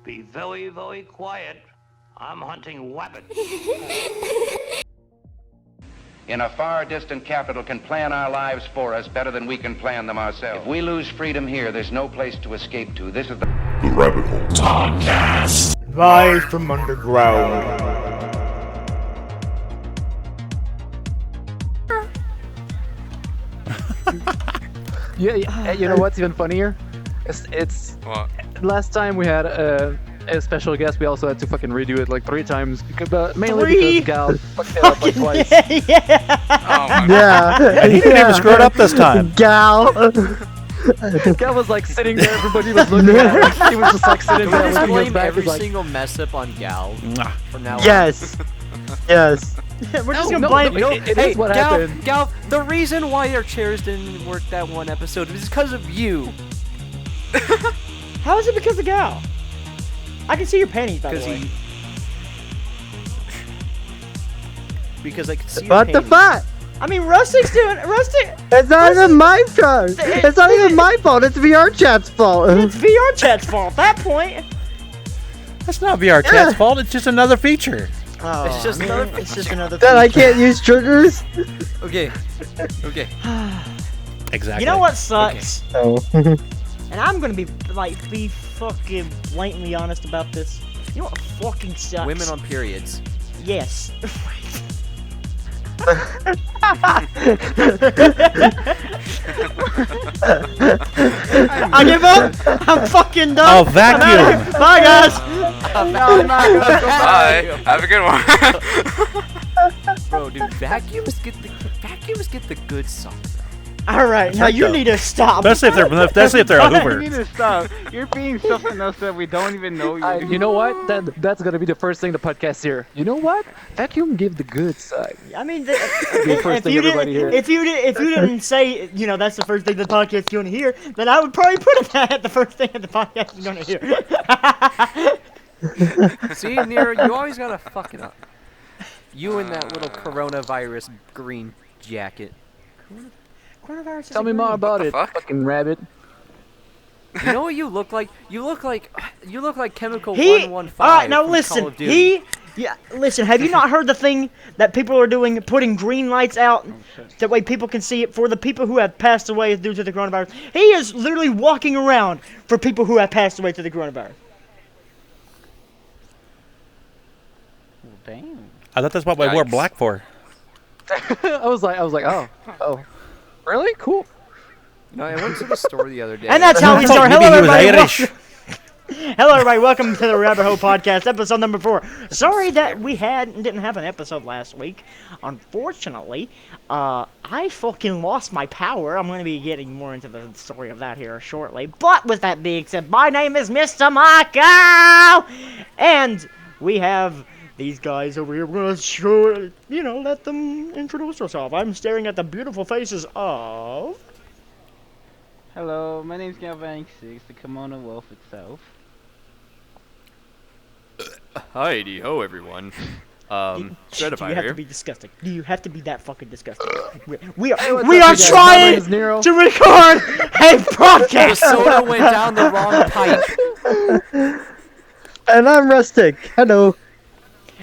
Be very, very quiet. I'm hunting wabbit. In a far distant capital can plan our lives for us better than we can plan them ourselves. If we lose freedom here, there's no place to escape to. This is the Rabbit Hole Podcast. Live from underground. Yeah, you know what's even funnier? It's What? last time we had a special guest, we also had to fucking redo it like 3 times, but mainly because Gal fucked it up like twice. Yeah. Oh my god. Yeah. And he didn't even screw it up this time. Gal. Gal was like sitting there, everybody was looking at him. He was just like sitting there Can we just looking at his blame back. every He's like, single mess up on Gal from now on? Yes. Yes. We're just gonna no, blame. no, it Hey, is what Gal, happened. Gal, the reason why our chairs didn't work that one episode is because of you. How is it because of Gal? I can see your panties, by the way. Because I could see What your the panties. fuck? I mean, Rustic's doing. Rustic. It's not even my fault. It's not even my fault. It's VR Chat's fault. It's VR Chat's fault. At that point. That's not VR Chat's fault. It's just another feature. Oh, It's just another. It's just another. That I can't use triggers. Okay. Okay. Exactly. You know what sucks? Oh. And I'm gonna be fucking blatantly honest about this. You know what fucking sucks? Women on periods. Yes. I give up. I'm fucking done. Oh, vacuum. Bye, guys. Bye. Have a good one. Bro, dude, vacuums get the good song. All right, now you need to stop. Especially if they're a Hoover. You need to stop. You're being something else that we don't even know you. You know what? That's gonna be the first thing the podcast here. You know what? Vacuum give the good side. I mean, the first thing everybody hears. if you didn't say, you know, that's the first thing the podcast is going to hear, then I would probably put it at the first thing that the podcast is going to hear. See, Nero, you always gotta fuck it up. You and that little coronavirus green jacket. Coronavirus. Tell me more about it, fuck? fucking rabbit. You know what you look like? You look like Chemical He. 115. All right, now from Call listen. of Duty. Listen. Have you not heard the thing that people are doing, putting green lights out, that way people can see it for the people who have passed away due to the coronavirus? He is literally walking around for people who have passed away to the coronavirus. Damn. I thought that's what I wore black for. I was like, oh, really? Cool. No, I went to the store the other day. And that's how we I thought start. maybe Hello, he was everybody. Irish. Hello, everybody. Welcome to the Rabbit Hole Podcast, episode number 4. Sorry that we didn't have an episode last week. Unfortunately, I fucking lost my power. I'm going to be getting more into the story of that here shortly. But with that being said, my name is Mr. Michael, and we have these guys over here. We're going to show, let them introduce themselves. I'm staring at the beautiful faces of... Hello, my name's Galvanic6, the Kimono Wolf itself. Heidi ho, everyone. Do you have here. to be disgusting? Do you have to be that fucking disgusting? We are what's we up, are you guys? My trying name is Nero. to record a The podcast. soda went down the wrong pipe. And I'm Rustic. Hello.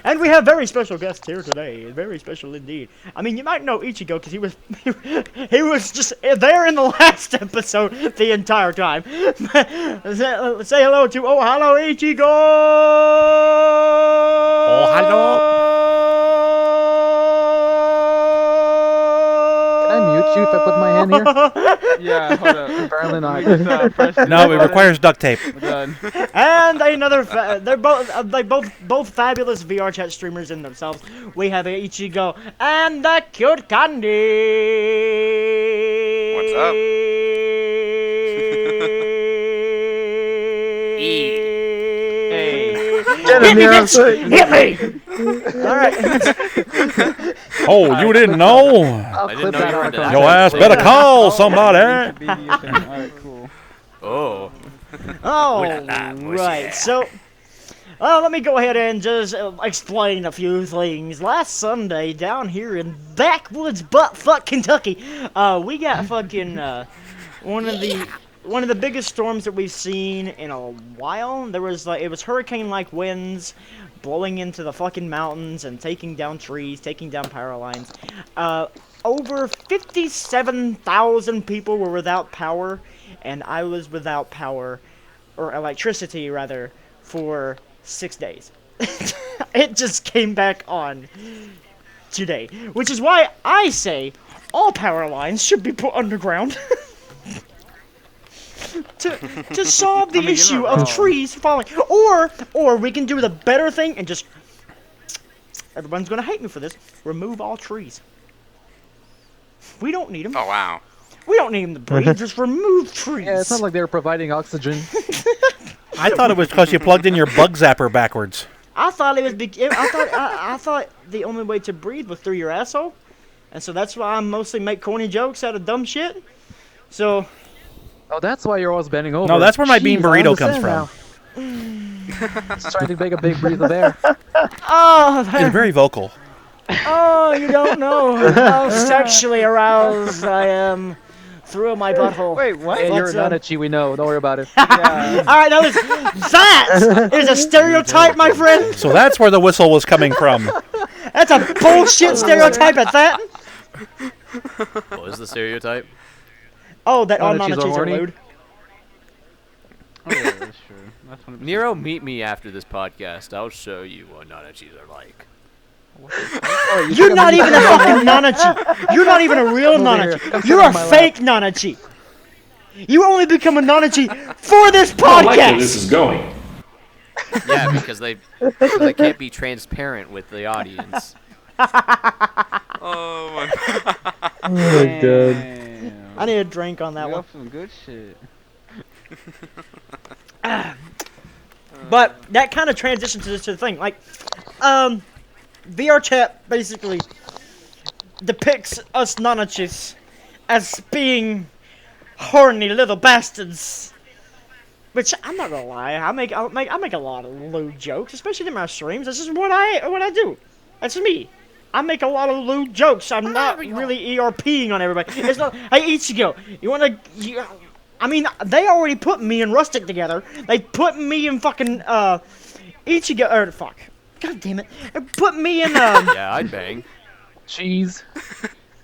And we have very special guests here today. Very special indeed. I mean, you might know Ichigo because he was just there in the last episode the entire time. Say hello to hello Ichigo. Oh, hello. Can I mute you if I put my hand here? Yeah, hold up. Apparently not. Just, press No, it requires duct tape. We're done. And another, they're both fabulous VR chat streamers in themselves. We have Ichigo and the Cute Candy. What's up? Get him, Nero. Hit me! All right. Oh, you didn't know? I'll I clip didn't know that you were out. into that. Your ass better call somebody. Alright, cool. Oh. Oh, right. So, let me go ahead and just explain a few things. Last Sunday, down here in backwoods buttfuck Kentucky, we got fucking one of the one of the biggest storms that we've seen in a while. There was it was hurricane-like winds blowing into the fucking mountains and taking down trees, taking down power lines. Over 57,000 people were without power, and I was without power, or electricity rather, for 6 days. It just came back on today, which is why I say all power lines should be put underground. to solve the issue of trees falling. Or we can do the better thing and just, everyone's gonna hate me for this, remove all trees. We don't need them. Oh, wow. We don't need them to breathe, just remove trees. Yeah, it's not like they're providing oxygen. I thought it was because you plugged in your bug zapper backwards. I thought it was. I thought the only way to breathe was through your asshole, and so that's why I mostly make corny jokes out of dumb shit. So. Oh, that's why you're always bending over. No, that's where my bean Jeez, I burrito comes understand from. Just trying to make a big breath of air. Oh, You're very vocal. oh, you don't know how sexually aroused I am through my butthole. Wait, what? Hey, you're Let's, not itchy, we know. Don't worry about it. Yeah. All right, that is a stereotype, my friend. So that's where the whistle was coming from. That's a bullshit stereotype at that. What is the stereotype? Oh, that all Nanachies are non-cheats are horny? lewd. Oh, yeah, that's true. That's 100%. Nero, meet me after this podcast. I'll show you what non-cheats are like. You're not even a fucking Nanachi. You're not even a real Nanachi. You're a fake Nanachi. You only become a Nanachi for this I like where this podcast. is going. Yeah, because they can't be transparent with the audience. Oh, my Oh my god. Damn. I need a drink on that You one. got some good shit. But that kind of transitions to the thing. Like, VR chat basically depicts us Nanachis as being horny little bastards. Which I'm not gonna lie, I make a lot of lewd jokes, especially in my streams. That's just what I do. That's me. I make a lot of lewd jokes. I'm not really ERPing on everybody. It's not. Hey, Ichigo, you wanna? I mean, they already put me and Rustic together. They put me in fucking Ichigo. Or fuck. God damn it. They put me in Yeah, I'd bang. Cheese.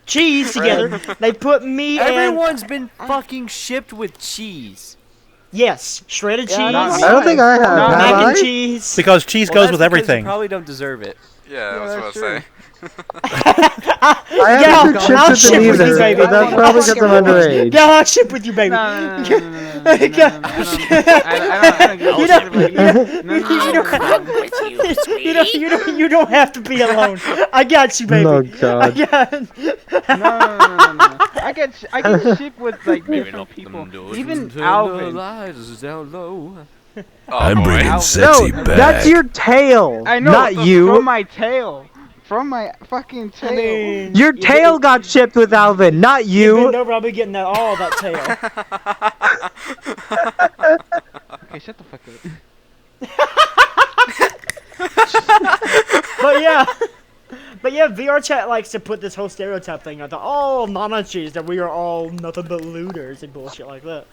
Cheese together. They put me in. Everyone's been fucking shipped with cheese. Yes, shredded cheese. not me. I don't think I have. Not Have Mac I? and cheese. Because cheese Well, goes that's with because everything. You probably don't deserve it. Yeah, I was about to say. I Yeah, haven't been I'll chipped ship with with them you, either, baby. but that's probably because I'm underage. Yeah, I'll ship with you, baby. No. You don't have to be alone. I got you, baby. Oh god. No. I get ship with like different people. Even Alvin. Oh, I'm boy. bringing Alvin. sexy No, back. that's your tail, I know. not but you. From my tail. From my fucking tail. I mean, Your tail got shipped with Alvin, not Bend you. over, I'll be getting all that tail. Okay, shut the fuck up. But yeah, VR chat likes to put this whole stereotype thing onto all Nanachis that we are all nothing but looters and bullshit like that.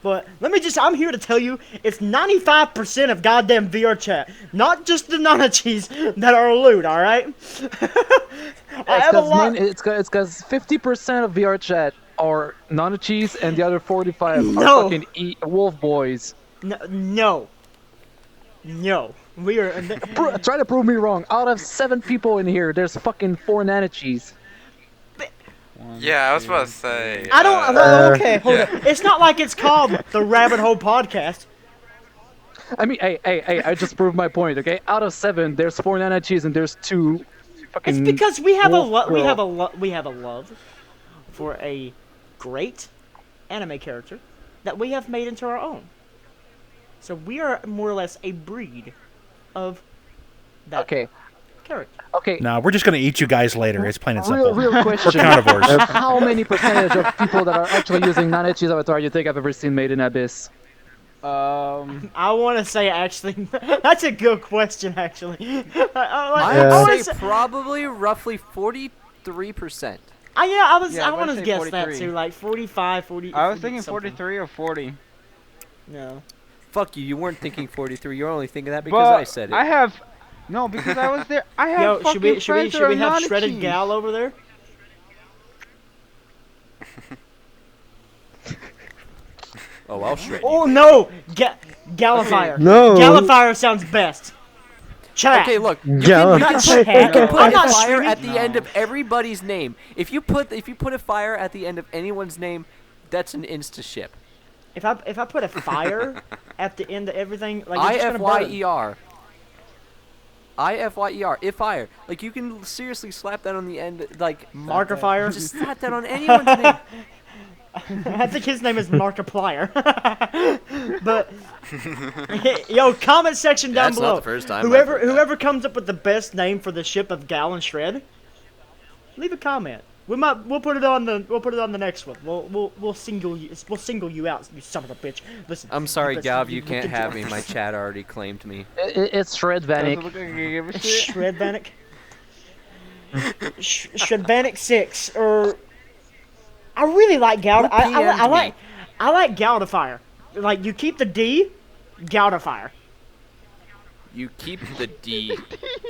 But I'm here to tell you, it's 95% of goddamn VR chat, not just the Nanachis that are loot, alright? I have a lot. It's because 50% of VR chat are Nanachis and the other 45 No. are fucking wolf boys. No. We are. Try to prove me wrong. Out of 7 people in here, there's fucking 4 Nanachis. Yeah, I was about to say. I don't. Okay, hold on. It's not like it's called the Rabbit Hole Podcast. I mean, hey, I just proved my point, okay? Out of 7, there's 4 Nanachis and there's 2 fucking. It's because we have wolf we girl. have a love for a great anime character that we have made into our own. So we are more or less a breed of that Okay. character. Okay. No, we're just gonna eat you guys later. It's plain and simple. Real question. carnivores. How many percentage of people that are actually using Nanachis avatar you think I've ever seen made in Abyss? I want to say actually, that's a good question actually. I I would wanna say probably roughly 43%. Yeah, I I'm want gonna to say guess that 43. too, like 45, 40. I was thinking something. 43 or 40. No. Fuck you. You weren't thinking 43. You're only thinking that because I said it. I have. No, because I was there. I have Yo, fucking friends that should we are have not shredded cheese. gal over there? Oh, I'll shred you. Oh no, Galifier. No. Galifier sounds best. Chat. Okay, look. You Gallifire. can No. put I'm a not fire streaming- at the end of everybody's name. If you put a fire at the end of anyone's name, that's an insta ship. If I put a fire at the end of everything, like it's just gonna burn. IFYER. IFYER. If fire. Like you can seriously slap that on the end, like Marker fire. Just slap that on anyone's name. I think his name is Markiplier. But yo, comment section down That's below. not the first time I've Whoever heard that. whoever comes up with the best name for the ship of Gal and Shred, leave a comment. We'll put it on the next one. We'll single you out, you son of a bitch. Listen. I'm sorry, listen, Gav. You look can't into have it. me. My chat already claimed me. It's Shred Does it Vanek. look like I gave a shit? Shredvanic. Shredvanic 6 or I really like Gal. I like Galdifier. Like you keep the D, Galdifier. You keep the D.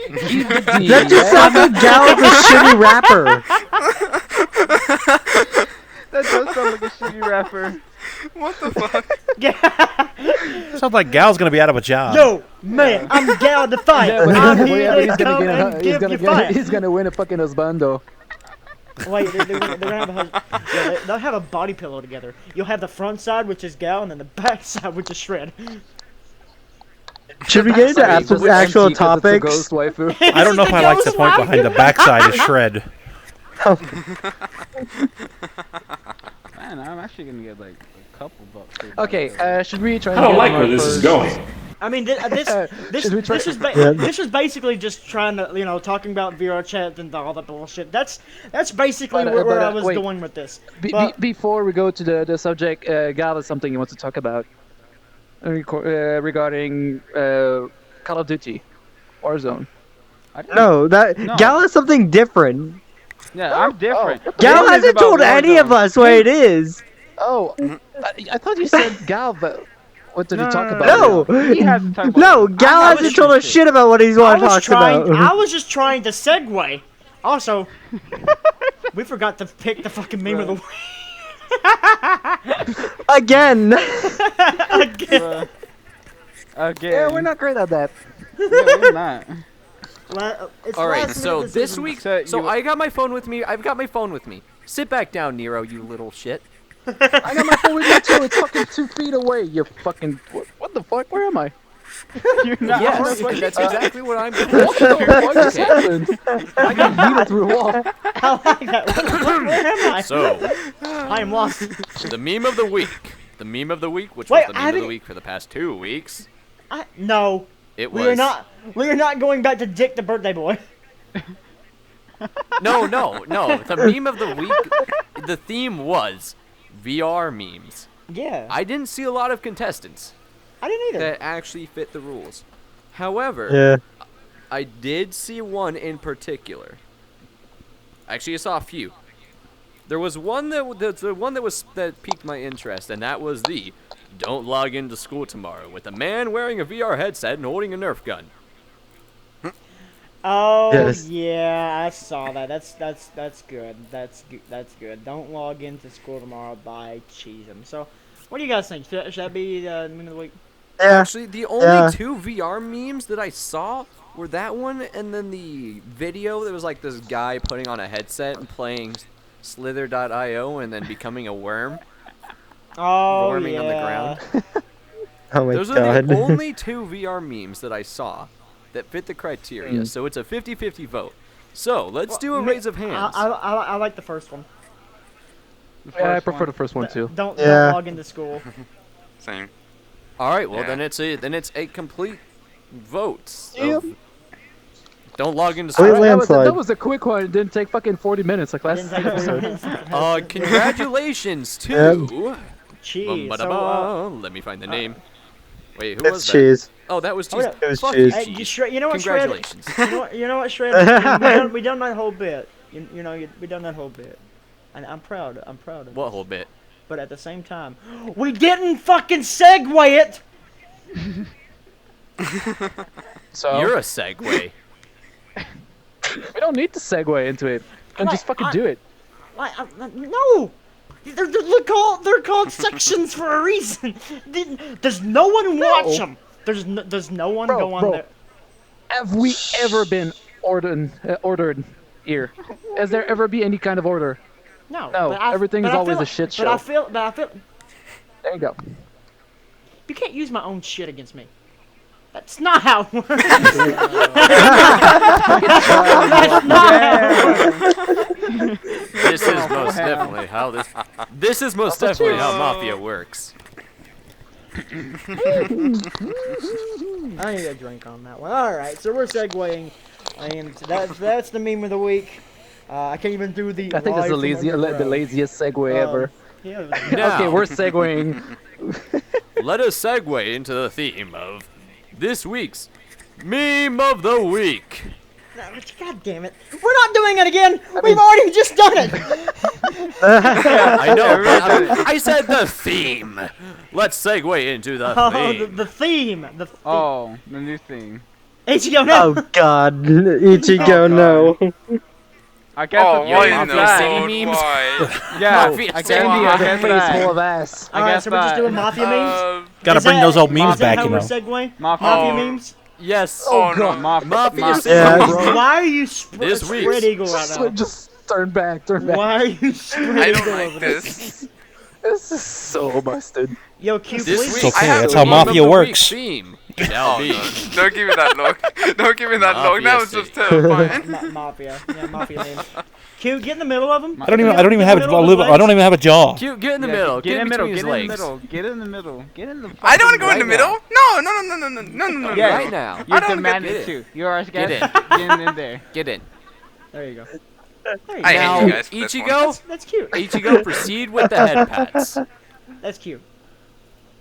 That just sounds like Gal is a shitty rapper. That does sound like a shitty rapper. What the fuck? Sounds like Gal's gonna be out of a job. Yo, man, I'm Galdifier. Yeah, but I'm yeah, here but to he's come gonna and get, give you fire. he's gonna win a fucking husbando. Wait, they're gonna have they'll have a body pillow together. You'll have the front side, which is Gal, and then the back side, which is Shred. Should we get into actual topics? Ghost waifu. I don't know if I like the point behind the backside is Shred. Man, I'm actually gonna get like a couple bucks. for Okay, that. should we try? I don't like where this is going. I mean, this Should we try- this is basically just trying to talking about VR chat and all that bullshit. That's basically where I was wait. going with this. But- Before we go to the subject, Gal has something he wants to talk about regarding Call of Duty, Warzone. No, No. Gal is something different. Yeah, I'm different. Gal This is hasn't about told any of Warzone. us what it is. Oh, I thought you said Gal, but what did you talk about? No, He has to talk about no, it. Gal I was hasn't told us shit about what he's want to talk about. I was just trying to segue. Also, we forgot to pick the fucking meme of the week. Again. Again. Okay. Yeah, we're not great at that. Yeah, we're not. It's All right, last so minute this decision. week, So so you- I got my phone with me. I've got my phone with me. Sit back down, Nero, you little shit. I got my phone with me too. It's fucking 2 feet away. You fucking what the fuck? Where am I? You're not. Yes, that's exactly what I'm doing. What the fuck just happened? I got needled through a wall. I like that. Where am I? So, I am lost. the meme of the week. The meme of the week, which Wait, was the I meme of the haven't- week for the past 2 weeks. No, It was. we are not going back to Dick the Birthday Boy. No. The meme of the week. The theme was VR memes. Yeah, I didn't see a lot of contestants I didn't either. that actually fit the rules. However, Yeah. I did see one in particular. Actually, I saw a few. There was one that piqued my interest, and that was the "Don't log into school tomorrow" with a man wearing a VR headset and holding a Nerf gun. Oh Yes. yeah, I saw that. That's good. That's good. Don't log into school tomorrow by Cheesem. So, what do you guys think? Should that be the meme of the week? Yeah. Actually, the only 2 VR memes that I saw were that one, and then the video that was like this guy putting on a headset and playing Slither.io and then becoming a worm. Oh Warming yeah. on the ground. Oh my Those are god. the only 2 VR memes that I saw that fit the criteria, so it's a 50-50 vote. So, let's do a raise of hands. I like the first one. Yeah, I prefer the first one too. Don't Yeah. log into school. Same. Alright, well Yeah. then it's a complete vote. Yep. Don't log into Wait, school. landslide. That was a quick one. It didn't take fucking 40 minutes like last Didn't take episode. Congratulations to Cheese. So, Ba-da-ba. Let me find the name. Wait, who was It's that? cheese. Oh, that was Oh, Cheese. yeah. It was Fuck Cheese. you, hey, Cheese. you know what, Shred? Congratulations. You know what, Shred? We done that whole bit. We done that whole bit. And I'm proud of What this. whole bit? But at the same time, we didn't fucking segue it! So You're a segue. we don't need to segue into it. And just fucking do it. No! They're called sections for a reason. Does no one watch them? Does no one go on there? Have we ever been ordered here? Has there ever been any kind of order? No. No, everything is always a shit show. But I feel. There you go. You can't use my own shit against me. That's not how it works. That's not how it works. This is most definitely how This is most definitely how Mafia works. I need a drink on that one. Alright, so we're segueing. And that's the meme of the week. I can't even do the. I think it's the laziest segue ever. Yeah, Now, okay, we're segueing. let us segue into the theme of this week's Meme of the Week. God damn it. We're not doing it again! We've already just done it! I know, but I said the theme. Let's segue into the theme. The theme. Oh, the new thing. Ichigo, no! Oh god, Ichigo, no. I guess Oh, why Mafia not? City memes? Why? Yeah, Mafia I City. guess, Andy I has a guess face that. full of ass. Alright, so we're just doing Mafia memes? Gotta Is bring that- those old is memes that back, how you we're know. segueing? Mafia. Mafia memes? Yes. Oh no. Mafia City. Yeah. Why are you This spread week's- eagle right now? Just turn back. Why are you spread I eagle don't like over this. This is so busted. Yo, Q, This please. week, It's okay, I have that's to how meme Mafia Meme of the Week works. Theme shall Oh be no. Don't give me that look. Don't give me that look. Mafia That was just terrifying. Mafia. Yeah, Mafia memes. Q, get in the middle of them. I don't even have a jaw. Cute, get in the middle. Get in the middle. between his Get in the legs. middle. Get in the middle. Get in the. I don't want to go in Right the now. middle. No. Yeah, Right now. You I don't demand get it it. too. You are Get in. Get in there. Get in. There you go. I Now, hate you guys for this one. Ichigo, That's cute. Ichigo, proceed with the head pats. That's cute.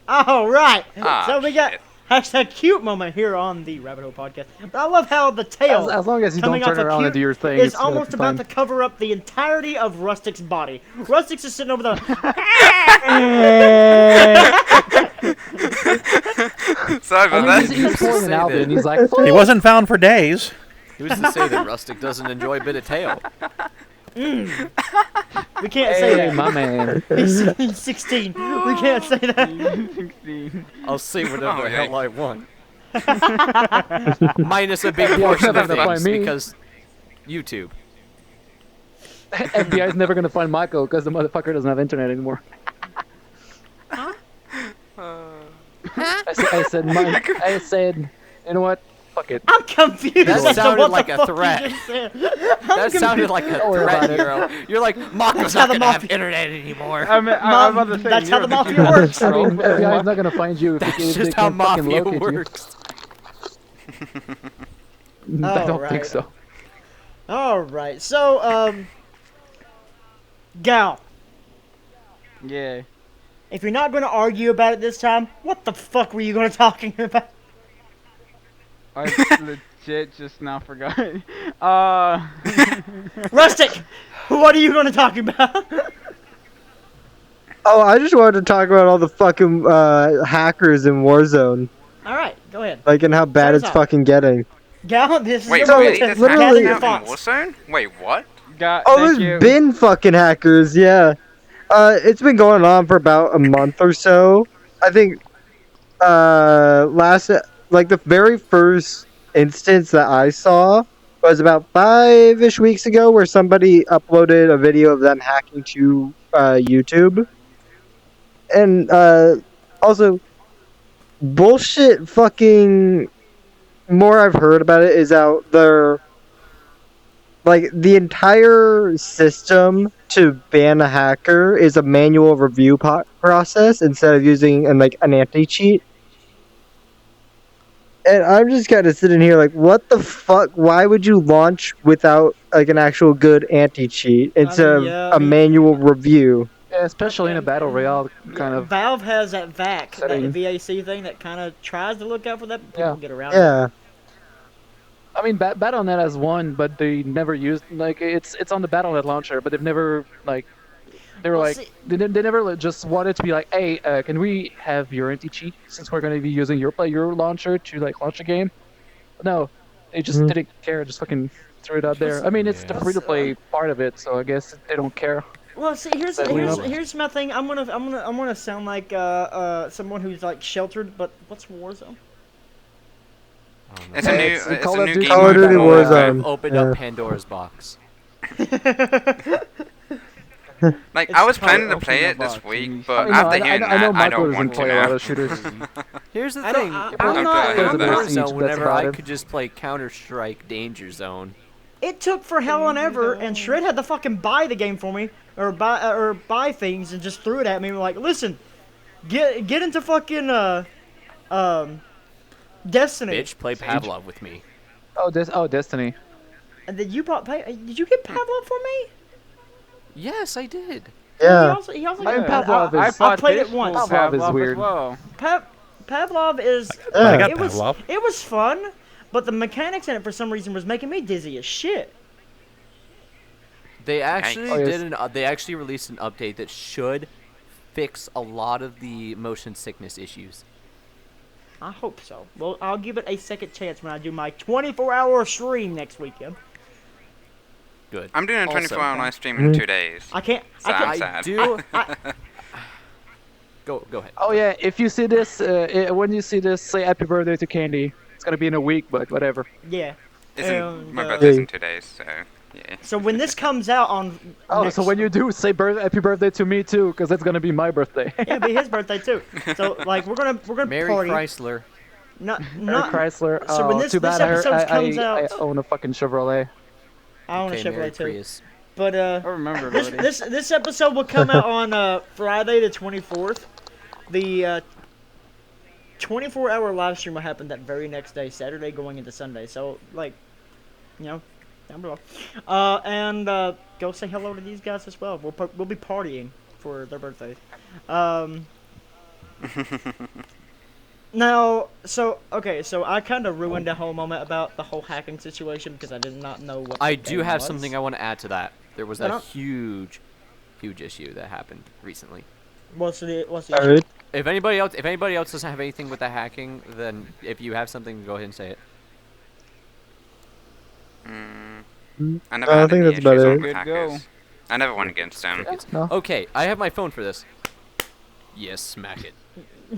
All right. Ah, So we got shit. hashtag cute moment here on the Rabbit Hole podcast. But I love how the tail, As long as you don't coming turn off of around cute, and do your thing, is it's gonna almost be about fine. to cover up the entirety of Rustic's body. Rustic's is sitting over the. Sorry I about mean, that. he's pulling an Say Alvin. that. He's like, He wasn't found for days. Who's to say that Rustic doesn't enjoy a bit of tail? We can't say hey, that. my man. He's 16. We can't say that. 16. I'll say whatever Oh, the hell yikes. I want. Minus a big portion of never gonna things find me. because YouTube. FBI's never gonna find Michael because the motherfucker doesn't have internet anymore. I said, you know what? Fuck it. I'm confused. That as to sounded what like the a fuck you threat. just said. That sounded like a Don't worry about threat, it. Hero. You're like, Mako's That's how not the gonna have mafia- internet anymore. I'm about to say, That's how the Nero, did mafia you- works. I mean, FBI's not gonna find you if That's they just how can't fucking Mafia locate works. you. I don't Alright. think so. All right. So, Gal, Yeah. if you're not going to argue about it this time, what the fuck were you going to talking about? I legit just now forgot. Rustic, what are you going to talk about? Oh, I just wanted to talk about all the fucking hackers in Warzone, All right, go ahead. like, and how bad Start us it's off. fucking getting. Gal, this is Wait, your really? moment. That's literally- happening your out in thoughts. Warzone? Wait, what? God, Oh, thank there's you. been fucking hackers, yeah. It's been going on for about a month or so. I think, the very first instance that I saw was about 5-ish weeks ago, where somebody uploaded a video of them hacking to YouTube. And also, bullshit fucking more I've heard about it is out there. Like, the entire system to ban a hacker is a manual review process instead of using an anti-cheat. And I'm just kind of sitting here like, what the fuck? Why would you launch without an actual good anti-cheat instead of a manual review? Yeah, especially in a battle royale kind of. Valve has that VAC, that setting. VAC thing that kind of tries to look out for that, but people Yeah. get around it. Yeah. I mean, Battle.net has one, but they never used it's on the Battle.net launcher, but they've never They were Well, like, see- they never just wanted to be like, hey, can we have your anti-cheat since we're going to be using your launcher to like launch a game? No, they just didn't care. Just fucking threw it out there. I mean, it's the free-to-play part of it, so I guess they don't care. Well, see, here's my thing. I'm gonna sound like someone who's like sheltered, but what's Warzone? It's a new Call of game. Duty Call of Duty mode. Warzone. I've opened up Pandora's box. Like, It's I was called planning to Open play the it this Box, week, and- but I know, after hearing I know that, I Michael don't doesn't want to play a lot now. of shooters. Here's the I thing. don't- I I'm not- played I'm not- Warzone that's whenever about I it. could just play Counter-Strike Danger Zone. It took for hell and ever, and Shred had to fucking buy the game for me, or buy things, and just threw it at me. Like, listen, get into fucking Destiny. Bitch, play Pavlov with me. Oh, Destiny. And then you bought. Did you get Pavlov for me? Yes, I did. Yeah. He also I mean, got- Pavlov I is- bought played this it once. for Pavlov is Pavlov weird. as well. Pavlov is. I got it was Pavlov. it was fun, but the mechanics in it for some reason was making me dizzy as shit. They actually Oh, yes. they actually released an update that should fix a lot of the motion sickness issues. I hope so. Well, I'll give it a second chance when I do my 24-hour stream next weekend. Good. I'm doing a Also- 24-hour live stream in 2 days. I can't. So I'm I sad. do. Go ahead. Oh yeah, if you see this, when you see this, say happy birthday to Candy. It's gonna be in a week, but whatever. Yeah. My And, birthday's in 2 days, so yeah. So when this comes out on. Oh, next, so when you do, say happy birthday to me too, because it's gonna be my birthday. Yeah, it'll be his birthday too. So like we're gonna Mary party. Chrysler. Not Chrysler. So when Oh, this- too this bad episode comes I out- own a fucking Chevrolet. I own a Okay, Mary Chevrolet too. Prius. But I remember this already. this episode will come out on Friday the 24th. The 24-hour live stream will happen that very next day, Saturday going into Sunday. So like, you know, down below. And go say hello to these guys as well. We'll be partying for their birthdays. Now, so I kind of ruined the whole moment about the whole hacking situation because I did not know what. I the do game have was. something I want to add to that. There was I a don't- huge issue that happened recently. What's the Alright. If anybody else doesn't have anything with the hacking, then if you have something, go ahead and say it. I never I had think any that's about issues it. on Good hackers. go. I never went against them. No. Okay, I have my phone for this. Yes, smack it.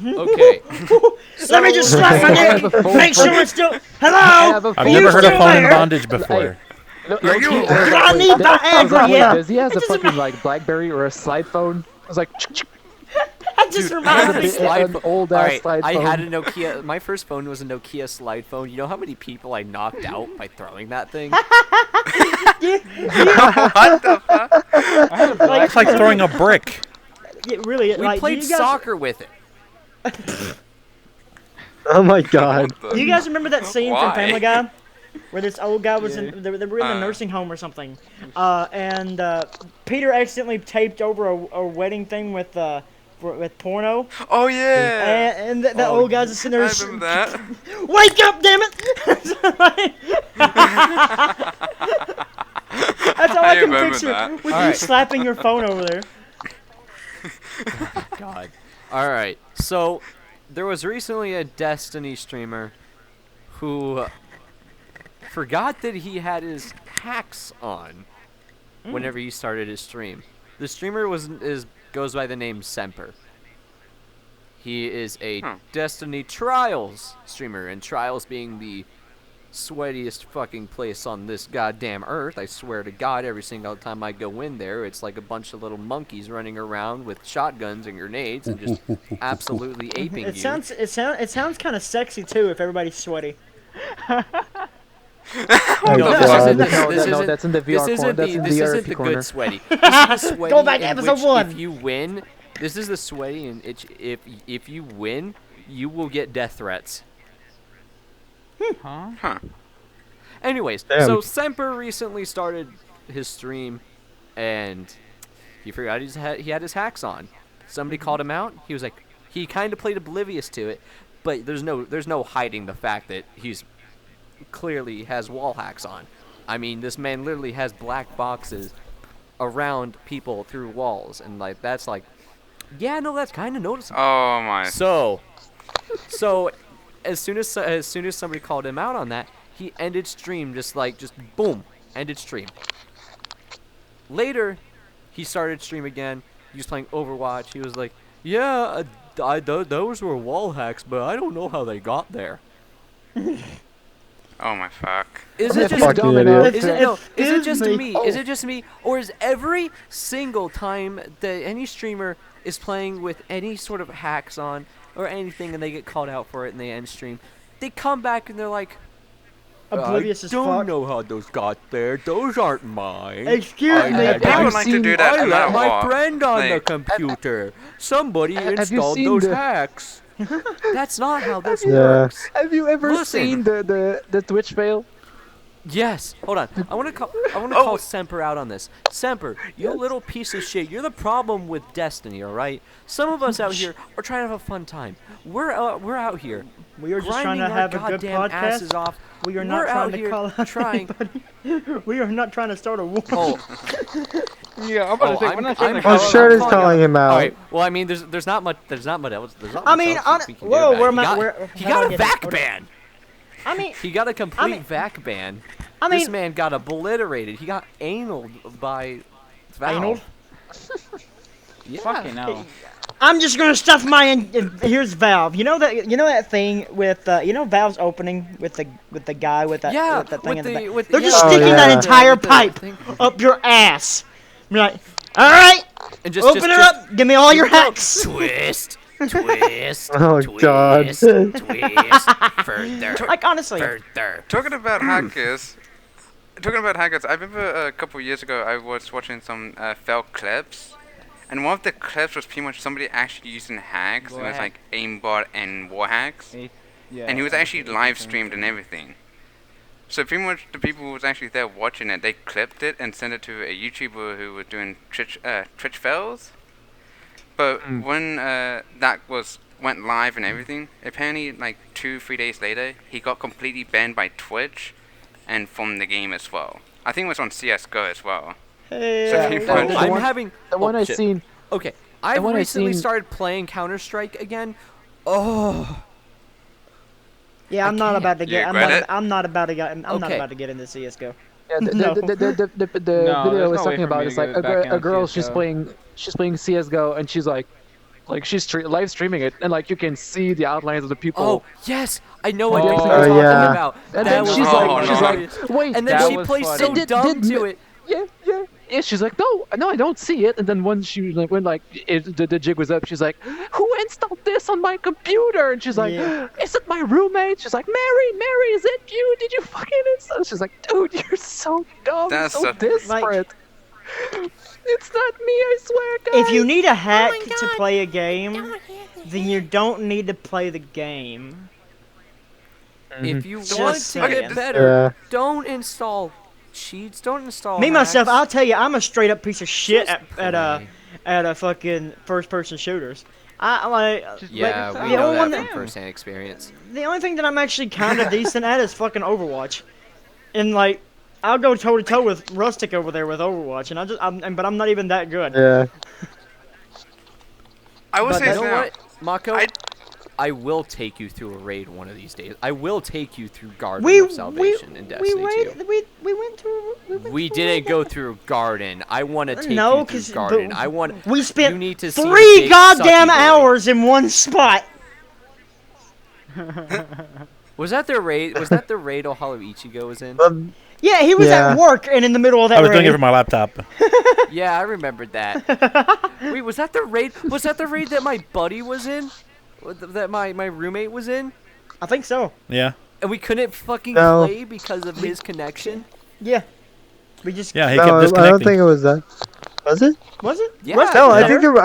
Okay. Let me just slap my I have dick. a phone Make for- sure it's still. I Hello. have a I've phone never You heard of still phone in there? bondage before. I need Viagra, yeah. Does he has a This is fucking like BlackBerry or a slide phone? I was like, That just reminds me. An old ass Alright, slide I phone. had a Nokia. My first phone was a Nokia slide phone. You know how many people I knocked out by throwing that thing? What the fuck? It's like throwing a brick. Yeah, really, We like, played do you guys, soccer with it. Oh my god. Do you guys remember that scene from Why? Family Guy? Where this old guy was Yeah. in, they were in a nursing home or something, and Peter accidentally taped over a wedding thing with porno, Oh yeah! and the old guy's just sitting I there. remember that. Wake up, damn it! That's all I, can remember picture that. with you Alright. slapping your phone over there. God. Alright, so there was recently a Destiny streamer who forgot that he had his hacks on whenever he started his stream. The streamer goes by the name Semper. He is a Destiny Trials streamer, and Trials being the sweatiest fucking place on this goddamn earth. I swear to God, every single time I go in there, it's like a bunch of little monkeys running around with shotguns and grenades and just absolutely aping It you. sounds kind of sexy too if everybody's sweaty. No, Oh, this God. isn't, this No, isn't, that's in the this VR isn't corner. the, That's in this the isn't RP the corner. good sweaty. This is the sweaty Go back to in episode which 1. if you win, this is the sweaty in which if you win, you will get death threats. Huh? Anyways, Damn. so Semper recently started his stream, and he forgot he had his hacks on. Somebody called him out. He was like, he kind of played oblivious to it, but there's no hiding the fact that he's clearly has wall hacks on. I mean, this man literally has black boxes around people through walls, and like that's like, yeah, no, that's kind of noticeable. Oh my. So as soon as somebody called him out on that, he ended stream just boom, ended stream. Later, he started stream again. He was playing Overwatch. He was like, yeah, those were wall hacks, but I don't know how they got there. Oh my fuck. Is it just me? Is it just me? Or is every single time that any streamer is playing with any sort of hacks on or anything and they get called out for it and they end stream, they come back and they're like, oblivious as I don't fuck. know how those got there. Those aren't mine. Excuse me. People like to do that I no left matter my what. friend on the Like, computer. Somebody Have you installed seen those the- hacks. That's not how this Yeah. works. Have you ever Listen. seen the Twitch fail? Yes. Hold on. I want to call Semper out on this. Semper, you little piece of shit. You're the problem with Destiny, all right? Some of us out here are trying to have a fun time. We're out here. We are just trying to grinding have our a good goddamn podcast. asses off. We are not We're trying out to here call out trying. anybody. We are not trying to start a war. Oh, Yeah, I'm about to say, we're not trying to Well, call Shirt out- is calling him out. all right. Well, I mean, there's not much else. There's not I much mean, else we can do whoa, about where it. am I- He where- got- He how do I got a get vac it? ban. I mean, He got a complete mean- vac ban. I mean, This man got obliterated. He got anal by Valve. Anal? Yeah. Fucking hell. I'm just gonna stuff my. Here's Valve. You know that thing with Valve's opening with the guy with that Yeah, with that thing with in the the- back. with- They're yeah. just Oh, sticking yeah. that entire With the pipe thing. up your ass. Be like, all right, And just open her up. Give me all your hacks. Twist, twist, Oh, twist, God. twist, further, Like honestly, further. Talking about hackers, I remember a couple years ago I was watching some failed clips, and one of the clips was pretty much somebody actually using hacks. It was like aimbot and war hacks, Yeah, and he was actually live streamed and everything. So pretty much the people who was actually there watching it, they clipped it and sent it to a YouTuber who was doing Twitch fails. But when that went live and everything, apparently like 2-3 days later, he got completely banned by Twitch and from the game as well. I think it was on CS:GO as well. hey, So pretty much- I'm having The one I shit. seen. Okay, I've one I recently seen- started playing Counter-Strike again. Oh, yeah, I'm I not can't. about to You get. regret it? I'm not about to get. I'm not Okay. about to get into CS:GO. Yeah, No. the No, video there's I was no way talking for about me is to like get back in a on girl. CS:GO. She's playing CS:GO and she's like she's live streaming it and like you can see the outlines of the people. oh, yes, I know what Oh, you're talking yeah. about. And that then was she's hilarious. like, wait, And then That she was plays funny. so Did- dumb did- to it. yeah. She's like, no, I don't see it. And then when the jig was up, she's like, who installed this on my computer? And she's like, Yeah. is it my roommate? She's like, Mary, is it you? Did you fucking install? She's like, dude, you're so dumb, That's so so- desperate. It's not me, I swear, guys. If you need a hack to play a game, then you don't need to play the game. If you Just want to saying. get better, Yeah. don't install cheats. Don't install. Me myself, hacks. I'll tell you, I'm a straight up piece of shit Just at a fucking first person shooters. I like. Yeah, like, we the know only one that from first-hand experience. The only thing that I'm actually kind of decent at is fucking Overwatch, and like I'll go toe to toe with Rustic over there with Overwatch, and but I'm not even that good. Yeah. I will But say you this know now. what, Mako? I- I will take you through a raid one of these days. I will take you through Garden We of Salvation in Destiny 2. we went to. We didn't go through Garden. I want to take No, you 'cause through Garden. but I want. We spent You need to see the 3 big goddamn sucky boy. hours in one spot. Was that the raid? Was that the raid Ohalo Ichigo was in? Yeah, he was Yeah. at work and in the middle of that I was doing raid. it from my laptop. Yeah, I remembered that. Wait, was that the raid? Was that the raid that my buddy was in? That my roommate was in? I think so. Yeah. And we couldn't fucking No. play because of his connection? Yeah. We just. Yeah, he No, kept I disconnecting. don't think it was that. Was it? Was it? Yeah. Rustic No, was I there. think if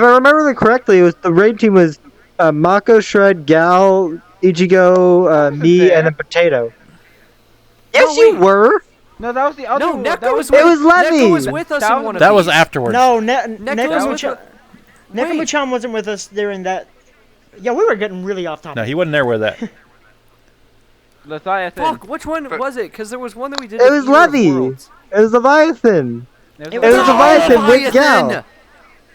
I remember correctly, it was the raid team was Mako, Shred, Gal, Ichigo, me, there. and a Potato. Yes, No, you wait. were. No, that was the other No, one. Neko That was It with, was Lemmy. Neko was with us That in was- one of That was these. afterwards. No, Neko was with Nekomuchan. Wait. Nekomuchan wasn't with us during that. Yeah, we were getting really off topic. No, he wasn't there with that. Leviathan. Fuck, which one was it? Because there was one that we did. It was Levy. It was Leviathan. It was Leviathan with Gal.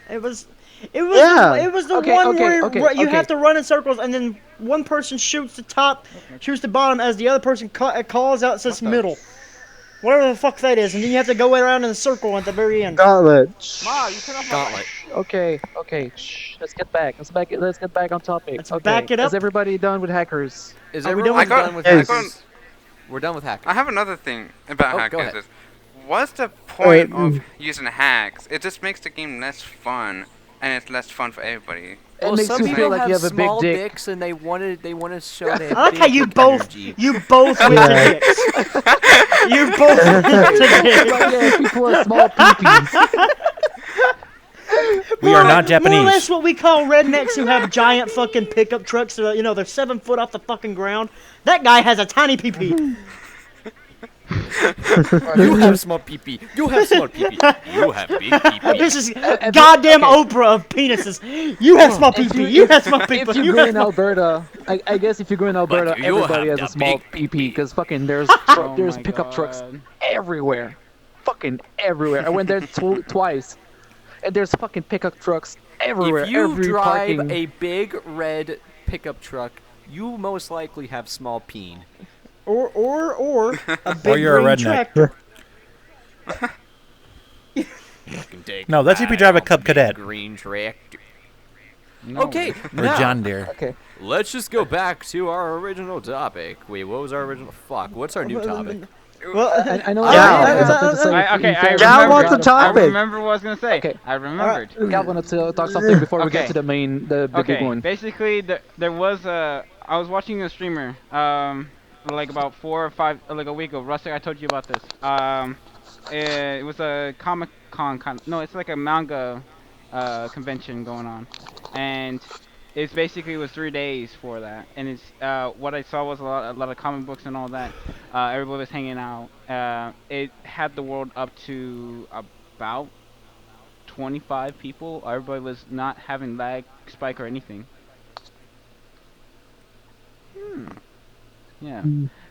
It was Yeah. it was the Okay, one okay, where okay, you okay. have to run in circles, and then one person shoots the top, shoots the bottom, as the other person calls out, says middle. Whatever the fuck that is, and then you have to go around in a circle at the very end. Gauntlet. Ma, you turn off my Gauntlet. Okay. Shh. Let's get back. Let's get back on topic. Let's okay. back it up. Is everybody done with hackers? Is Are we everyone done done with with Yes. hackers? We're done with hackers. I have another thing about Oh, hackers. go ahead. Is, what's the point Alright, of using hacks? It just makes the game less fun, and it's less fun for everybody. It makes some you people feel like you have a big small dick. dicks and they want to show their I like how big you dick both energy. went to dicks. You both went to dicks. But yeah, people have small peepees. We are not More Japanese. or less what we call rednecks who have giant fucking pickup trucks. They're 7 foot off the fucking ground. That guy has a tiny pee-pee. You have small pee-pee. You have small pee-pee. You have big pee-pee. This is goddamn Oprah of penises. You have small If pee-pee. you- You have small pee-pee. If you You go have in small... Alberta, I guess if you go in Alberta, But you everybody have has a the small big PP because fucking there's Oh there's my pickup trucks God. everywhere, fucking everywhere. I went there twice, and there's fucking pickup trucks everywhere. If you every drive parking. a big red pickup truck, you most likely have small peen. Or a big Or you're a green redneck. tractor. No, that's if you drive a Cub Cadet. Green tractor. No. Okay, Or now, John Deere. Okay. let's just go back to our original topic. Wait, what was our original? Fuck, what's our new topic? Well, I know. Yeah. I have something to say. I Gal remember. wants a topic. I remember what I was gonna say. Okay. I remembered. Gal wanted to talk something before we get Okay. to the main, the big Okay, one. basically, there was a. I was watching a streamer, like about 4 or 5, like a week ago. Rustic, I told you about this. It was a Comic Con no, it's like a manga, convention going on, and it's basically it was 3 days for that. And it's what I saw was a lot of comic books and all that. Everybody was hanging out. It had the world up to about 25 people. Everybody was not having lag spike or anything. Yeah.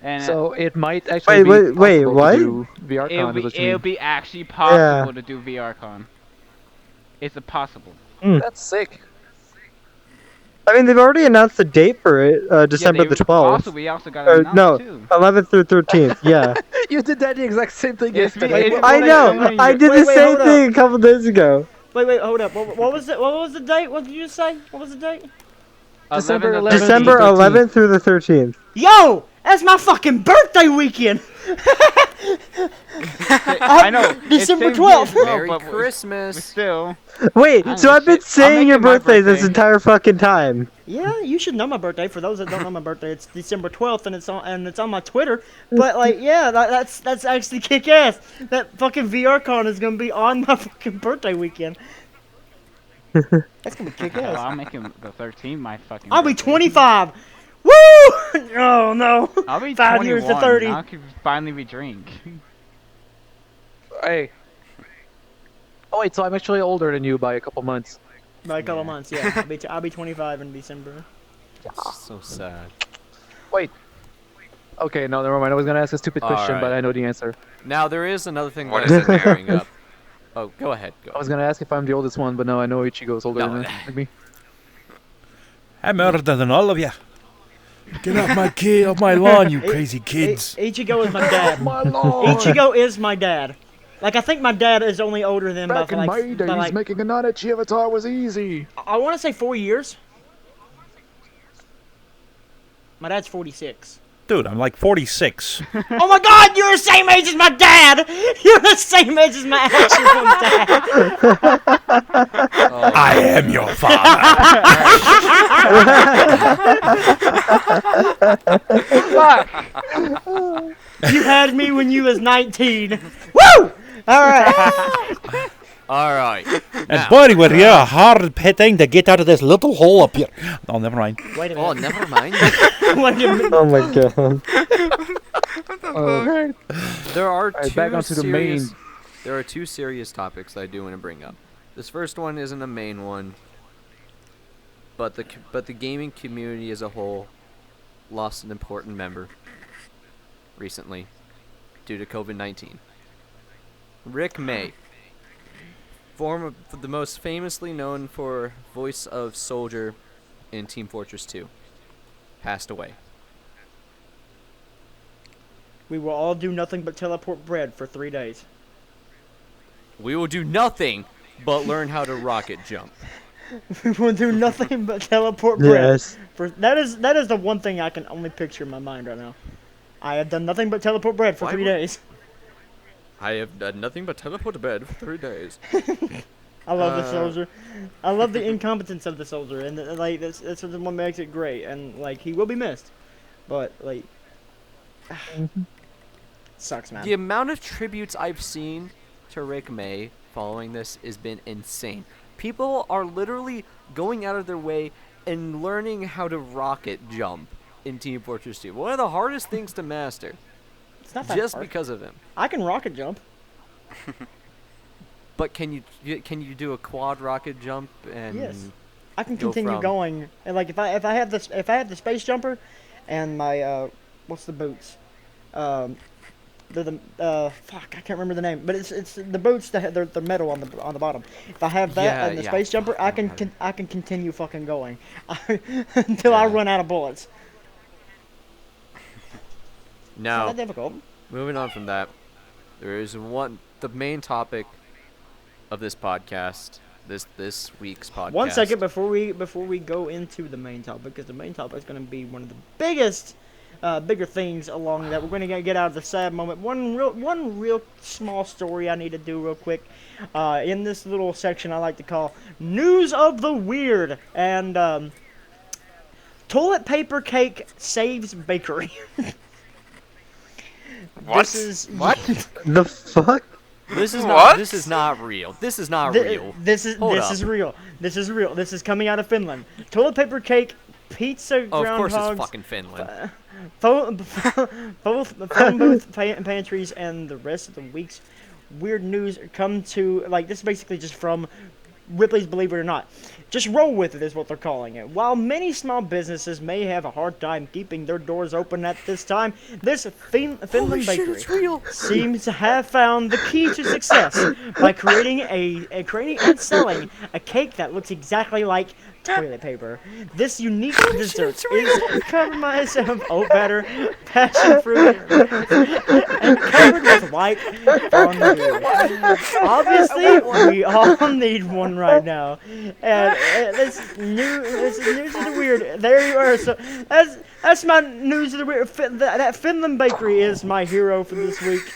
And So it might actually Wait, be wait, possible what? to do VRCon. it'll be actually possible to do VRCon. It's a possible. That's sick. I mean, they've already announced the date for it, December Yeah, the they- 12th. Also, we also got Or, an no, too. 11th through 13th, yeah. You did that the exact same thing Yes, yesterday. it- I know, Wait, I did wait, the same hold up. thing a couple days ago. wait, hold up. What was it? What was the date? What did you say? What was the date? December 11th. 11th. December 13th. 11th through the 13th. Yo, that's my fucking birthday weekend. I know. it's December same here as 12th. well, Merry but Christmas. still. Wait, I so know I've been shit. I'll saying make your it my birthday this birthday. entire fucking time. Yeah, you should know my birthday. For those that don't know my birthday, it's December 12th, and it's on my Twitter. But like, yeah, that's actually kick ass. That fucking VRCon is gonna be on my fucking birthday weekend. That's gonna be kick Hell, ass. I'll make him the 13th my fucking. I'll be birthday. 25. Woo! Oh no. I'll be 5 21. years to 30. I can finally be drink. Hey. Oh wait, so I'm actually older than you by a couple months. By a couple months, yeah. I'll be 25 in December. So sad. Wait. Okay, no, never mind. I was gonna ask a stupid question, but Alright. I know the answer. Now there is another thing What that is I'm it? bring up. Oh, go ahead. Go. I was gonna ask if I'm the oldest one, but no, I know Ichigo's older No. than me. I'm older than all of you. Get off my kid, off my lawn, you crazy kids. Ichigo is my dad. Ichigo is my dad. Like, I think my dad is only older than Back in by my like, days, by like making a Nanachi avatar was easy. I want to say 4 years. My dad's 46. Dude, I'm like 46. Oh my god, you're the same age as my dad! You're the same age as my actual dad! I am your father. You had me when you was 19. Woo! Alright. Alright. And buddy, with you a hard thing to get out of this little hole up here. Oh, never mind. Wait a Oh, minute. never mind. Wait a minute. Oh my god. There are Alright, two back onto the main. serious. There are two serious topics I do want to bring up. This first one isn't a main one, but the gaming community as a whole lost an important member. recently due to COVID-19. Rick May, the most famously known for voice of Soldier in Team Fortress 2, passed away. We will all do nothing but teleport bread for 3 days. We will do nothing but learn how to rocket jump. We will do nothing but teleport bread. Yes. That is the one thing I can only picture in my mind right now. I have done nothing but teleport bread for 3 days. I have done nothing but teleport to bed for 3 days. I love the soldier. I love the incompetence of the soldier, and like that's what makes it great. And like he will be missed, but like sucks, man. The amount of tributes I've seen to Rick May following this has been insane. People are literally going out of their way and learning how to rocket jump in Team Fortress 2. One of the hardest things to master. It's not that just hard. because of him. I can rocket jump. But can you do a quad rocket jump and yes, I can continue going. And like if I have the space jumper, and my what's the boots? They're the fuck, I can't remember the name, but it's the boots that they're the metal on the bottom. If I have that and the space jumper, I can continue fucking going until I run out of bullets. Now, not that difficult. Moving on from that, there is the main topic of this podcast, this week's podcast. 1 second before we go into the main topic, because the main topic is going to be one of the bigger things along that. We're going to get out of the sad moment. One real small story I need to do real quick in this little section I like to call News of the Weird. And toilet paper cake saves bakery. What? What? The fuck? This is not. This is not real. This is not real. This is real. This is real. This is coming out of Finland. Toilet paper cake, pizza, oh, of course groundhogs. it's fucking Finland. Phone booth pantries and the rest of the week's weird news come to like this is basically just from Ripley's Believe It or Not. Just roll with it is what they're calling it. While many small businesses may have a hard time keeping their doors open at this time, this Finland bakery seems to have found the key to success by creating and selling a cake that looks exactly like toilet paper. This unique dessert is comprised of oat batter, passion fruit, and covered with white fondue. Obviously, we all need one right now. And this is news of the weird. There you are. So that's my news of the weird. That Finland bakery is my hero for this week.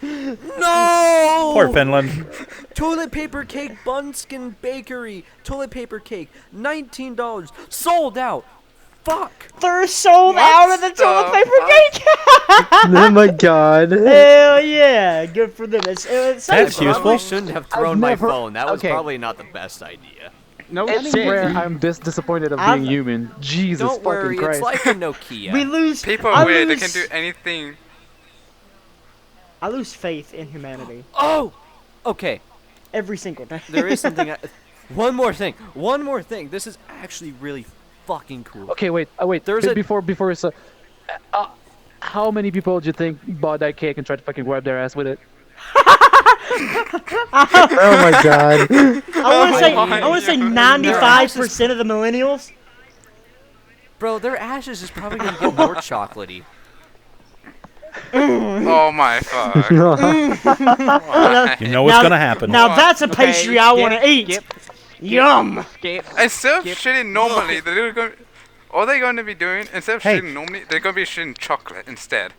No! Poor Finland. Toilet paper cake Bunskin Bakery. Toilet paper cake, $19. Sold out. Fuck. They're sold out of the toilet paper cake. Oh my god. Hell yeah. Good for them. It's That's I useful. probably shouldn't have thrown my never- phone. That was okay. probably not the best idea. No It's shit. rare I'm this disappointed of being human. Jesus Don't fucking worry, Christ. it's like a Nokia. We lose. People I are weird. They lose- can do anything. I lose faith in humanity Oh! Okay. every single day. There is something. One more thing. This is actually really fucking cool. Okay, wait. There's a- before it's how many people do you think bought that cake and tried to fucking wipe their ass with it? Oh my god. I want to say 95% of the millennials. Bro, their ashes is probably gonna get more chocolatey. Oh my fuck. You know what's gonna happen. Now that's a pastry I want to eat. Yum. Instead of shitting normally, they're going. All they're going to be doing instead of Hey. shitting normally, they're going to be shitting chocolate instead.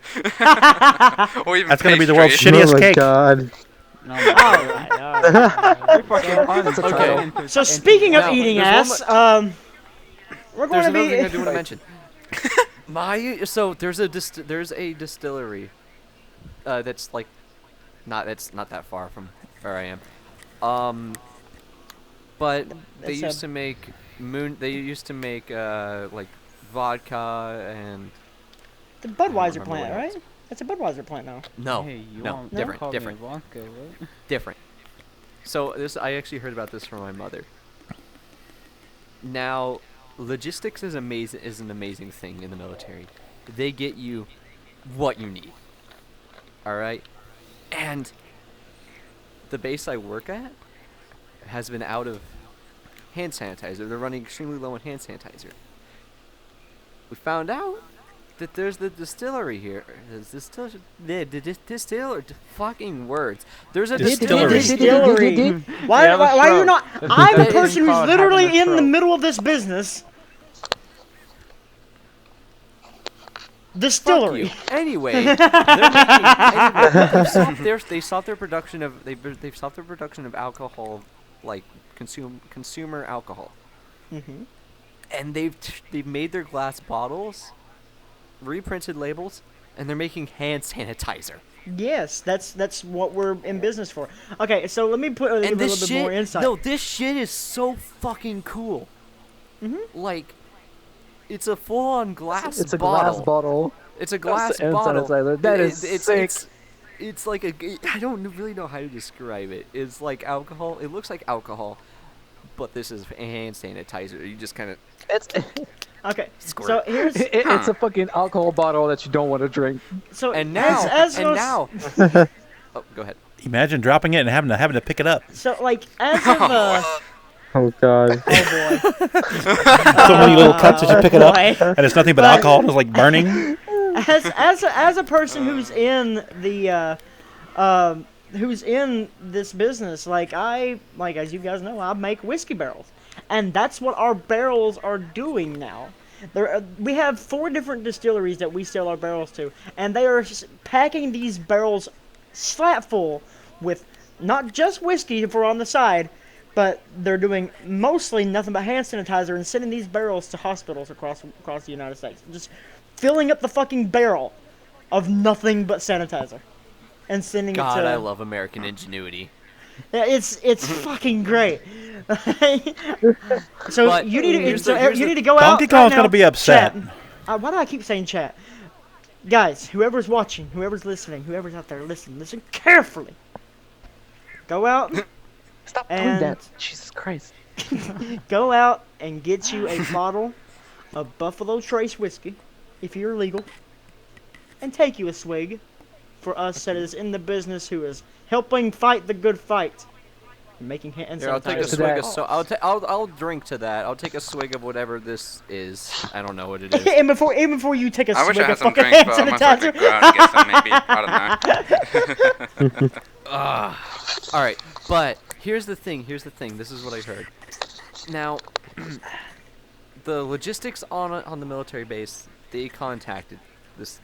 Or even That's gonna be the world's pastry. shittiest Oh my cake. god. Alright. Okay. So speaking of Now, eating there's ass, we're There's going to another thing I be. do want to mention. So there's a distillery that's like not that far from where I am. But they It's used a- to make like vodka and The Budweiser remember plant, what right? It's a Budweiser plant now. no, Hey, you no, want different, call me different, vodka, what? different. So I actually heard about this from my mother. Now, logistics is an amazing thing in the military. They get you what you need. All right, and the base I work at has been out of hand sanitizer. They're running extremely low on hand sanitizer. We found out that there's the distillery here. Distillery. Fucking words. There's a Distillery. Why are you not? I'm the person who's literally in the middle of this business. Distillery. Anyway, they stopped their production of they've stopped their production of alcohol, like consumer alcohol. Mm-hmm. And they've made their glass bottles, reprinted labels, and they're making hand sanitizer. Yes, that's what we're in business for. Okay, so let me put a little bit more insight. No, this shit is so fucking cool. Mm-hmm. Like, it's a full-on glass It's a bottle. glass bottle. It's a glass Hand bottle. sanitizer. That is sick. It's like I don't really know how to describe it. It's like alcohol. It looks like alcohol, but this is hand sanitizer. You just kind of. Okay, Squirt. so here's. It's a fucking alcohol bottle that you don't want to drink. So And now, now. Oh, go ahead. Imagine dropping it and having to pick it up. So like as of Oh god. oh boy. So many little cups as you pick it up, and it's nothing but alcohol. It's like burning. As a person who's in the who's in this business, like as you guys know, I make whiskey barrels, and that's what our barrels are doing now. We have 4 different distilleries that we sell our barrels to, and they are packing these barrels slap full with not just whiskey if we're on the side, but they're doing mostly nothing but hand sanitizer and sending these barrels to hospitals across the United States. Just filling up the fucking barrel of nothing but sanitizer and sending it to... God, I love American ingenuity. Yeah, it's fucking great. So But you need here's to go out. Donkey Kong's right gonna now, be upset. Chat. Why do I keep saying chat? Guys, whoever's watching, whoever's listening, whoever's out there, listen carefully. Go out. Stop doing And- that. Jesus Christ. Go out and get you a bottle of Buffalo Trace whiskey, if you're legal, and take you a swig for us that is in the business who is helping fight the good fight. Making hand Here, I'll take a sanitizer. swig of I'll drink to that. I'll take a swig of whatever this is. I don't know what it is. And before you take a I wish swig I had of some fucking drinks, hand but I'm gonna start to sanitizer. go out and get some maybe. I don't know. All right, but here's the thing. This is what I heard. Now, the logistics on the military base, they contacted this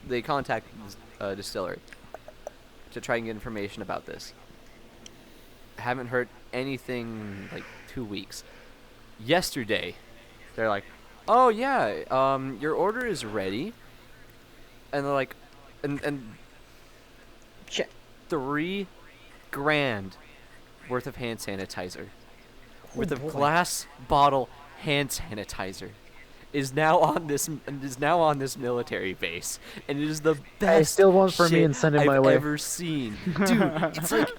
distillery to try and get information about this. Haven't heard anything like 2 weeks. Yesterday, they're like, "Oh yeah, your order is ready," and they're like, and $3,000 worth of hand sanitizer, worth of glass bottle hand sanitizer, is now on this military base, and it is the best still one for me shit and send it I've my way. ever seen. Dude,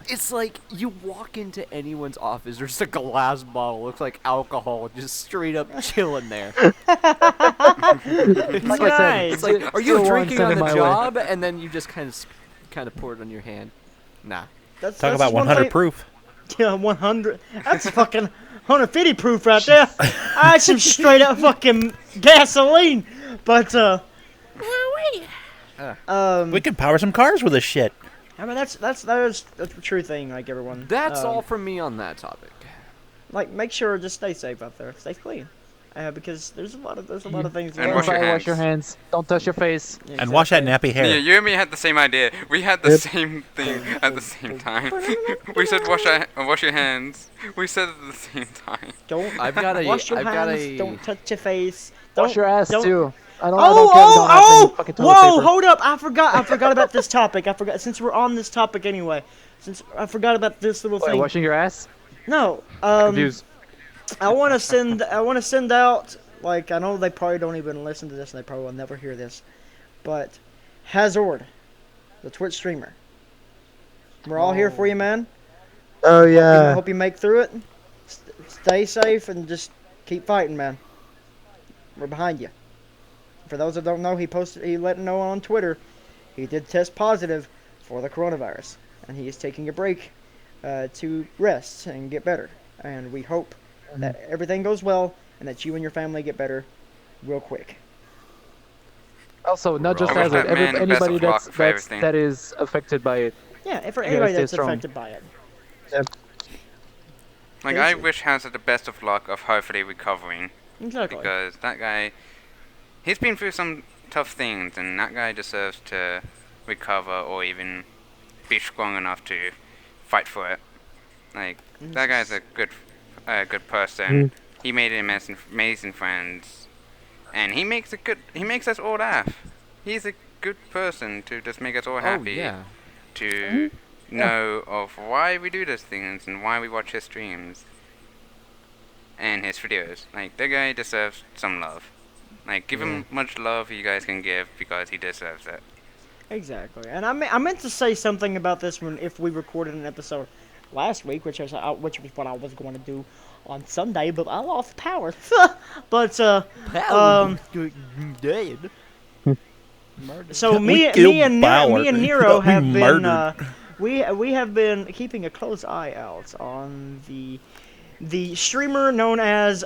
it's like you walk into anyone's office, there's just a glass bottle, looks like alcohol, just straight up chilling there. Like I said, It's like, are you still one drinking send on it the my way. job, and then you just kind of pour it on your hand? Nah. That's Talk about 100 proof. Yeah, 100. That's fucking 150 proof right there. That's some straight up fucking gasoline. But We can power some cars with this shit. I mean that's a true thing. Like everyone. That's all from me on that topic. Like make sure just stay safe out there. Stay clean. Because there's a lot of things. And going wash on. your Wash your hands. Don't touch your face. Yeah, And wash that exactly. nappy hair. Yeah, you and me had the same idea. We had the Yep. same thing at the same time. We said wash your hands. We said it at the same time. Don't Wash your hands. Don't touch your face. Don't, Wash your ass don't, too. I don't care if you don't have any fucking toilet Whoa! paper. Hold up! I forgot about this topic. I forgot since we're on this topic anyway. Since I forgot about this little Wait, thing. washing your ass? No. Confused. I want to send out, like, I know they probably don't even listen to this and they probably will never hear this, but Hazord, the Twitch streamer. We're all here for you, man. Oh yeah. Hope you make through it. Stay safe and just keep fighting, man. We're behind you. For those that don't know, he let it know on Twitter. he did test positive for the coronavirus, and he is taking a break to rest and get better. And we hope that everything goes well and that you and your family get better real quick. Also, not just I wish Hazard, that man the best anybody of luck for everything. that is affected by it. Yeah, for You anybody gotta that's stay strong. affected by it. Like, I wish Hazard the best of luck of hopefully recovering. Exactly. Because that guy, he's been through some tough things, and that guy deserves to recover or even be strong enough to fight for it. Like, that guy's a good person. He made amazing friends, and he makes us all laugh. He's a good person to just make us all happy. To know of why we do those things and why we watch his streams and his videos. Like, that guy deserves some love. Like, give him much love you guys can give because he deserves it. Exactly. And I meant to say something about this if we recorded an episode last week, which was what I was going to do on Sunday, but I lost power. But dead. So me and Nero have been we have been keeping a close eye out on the streamer known as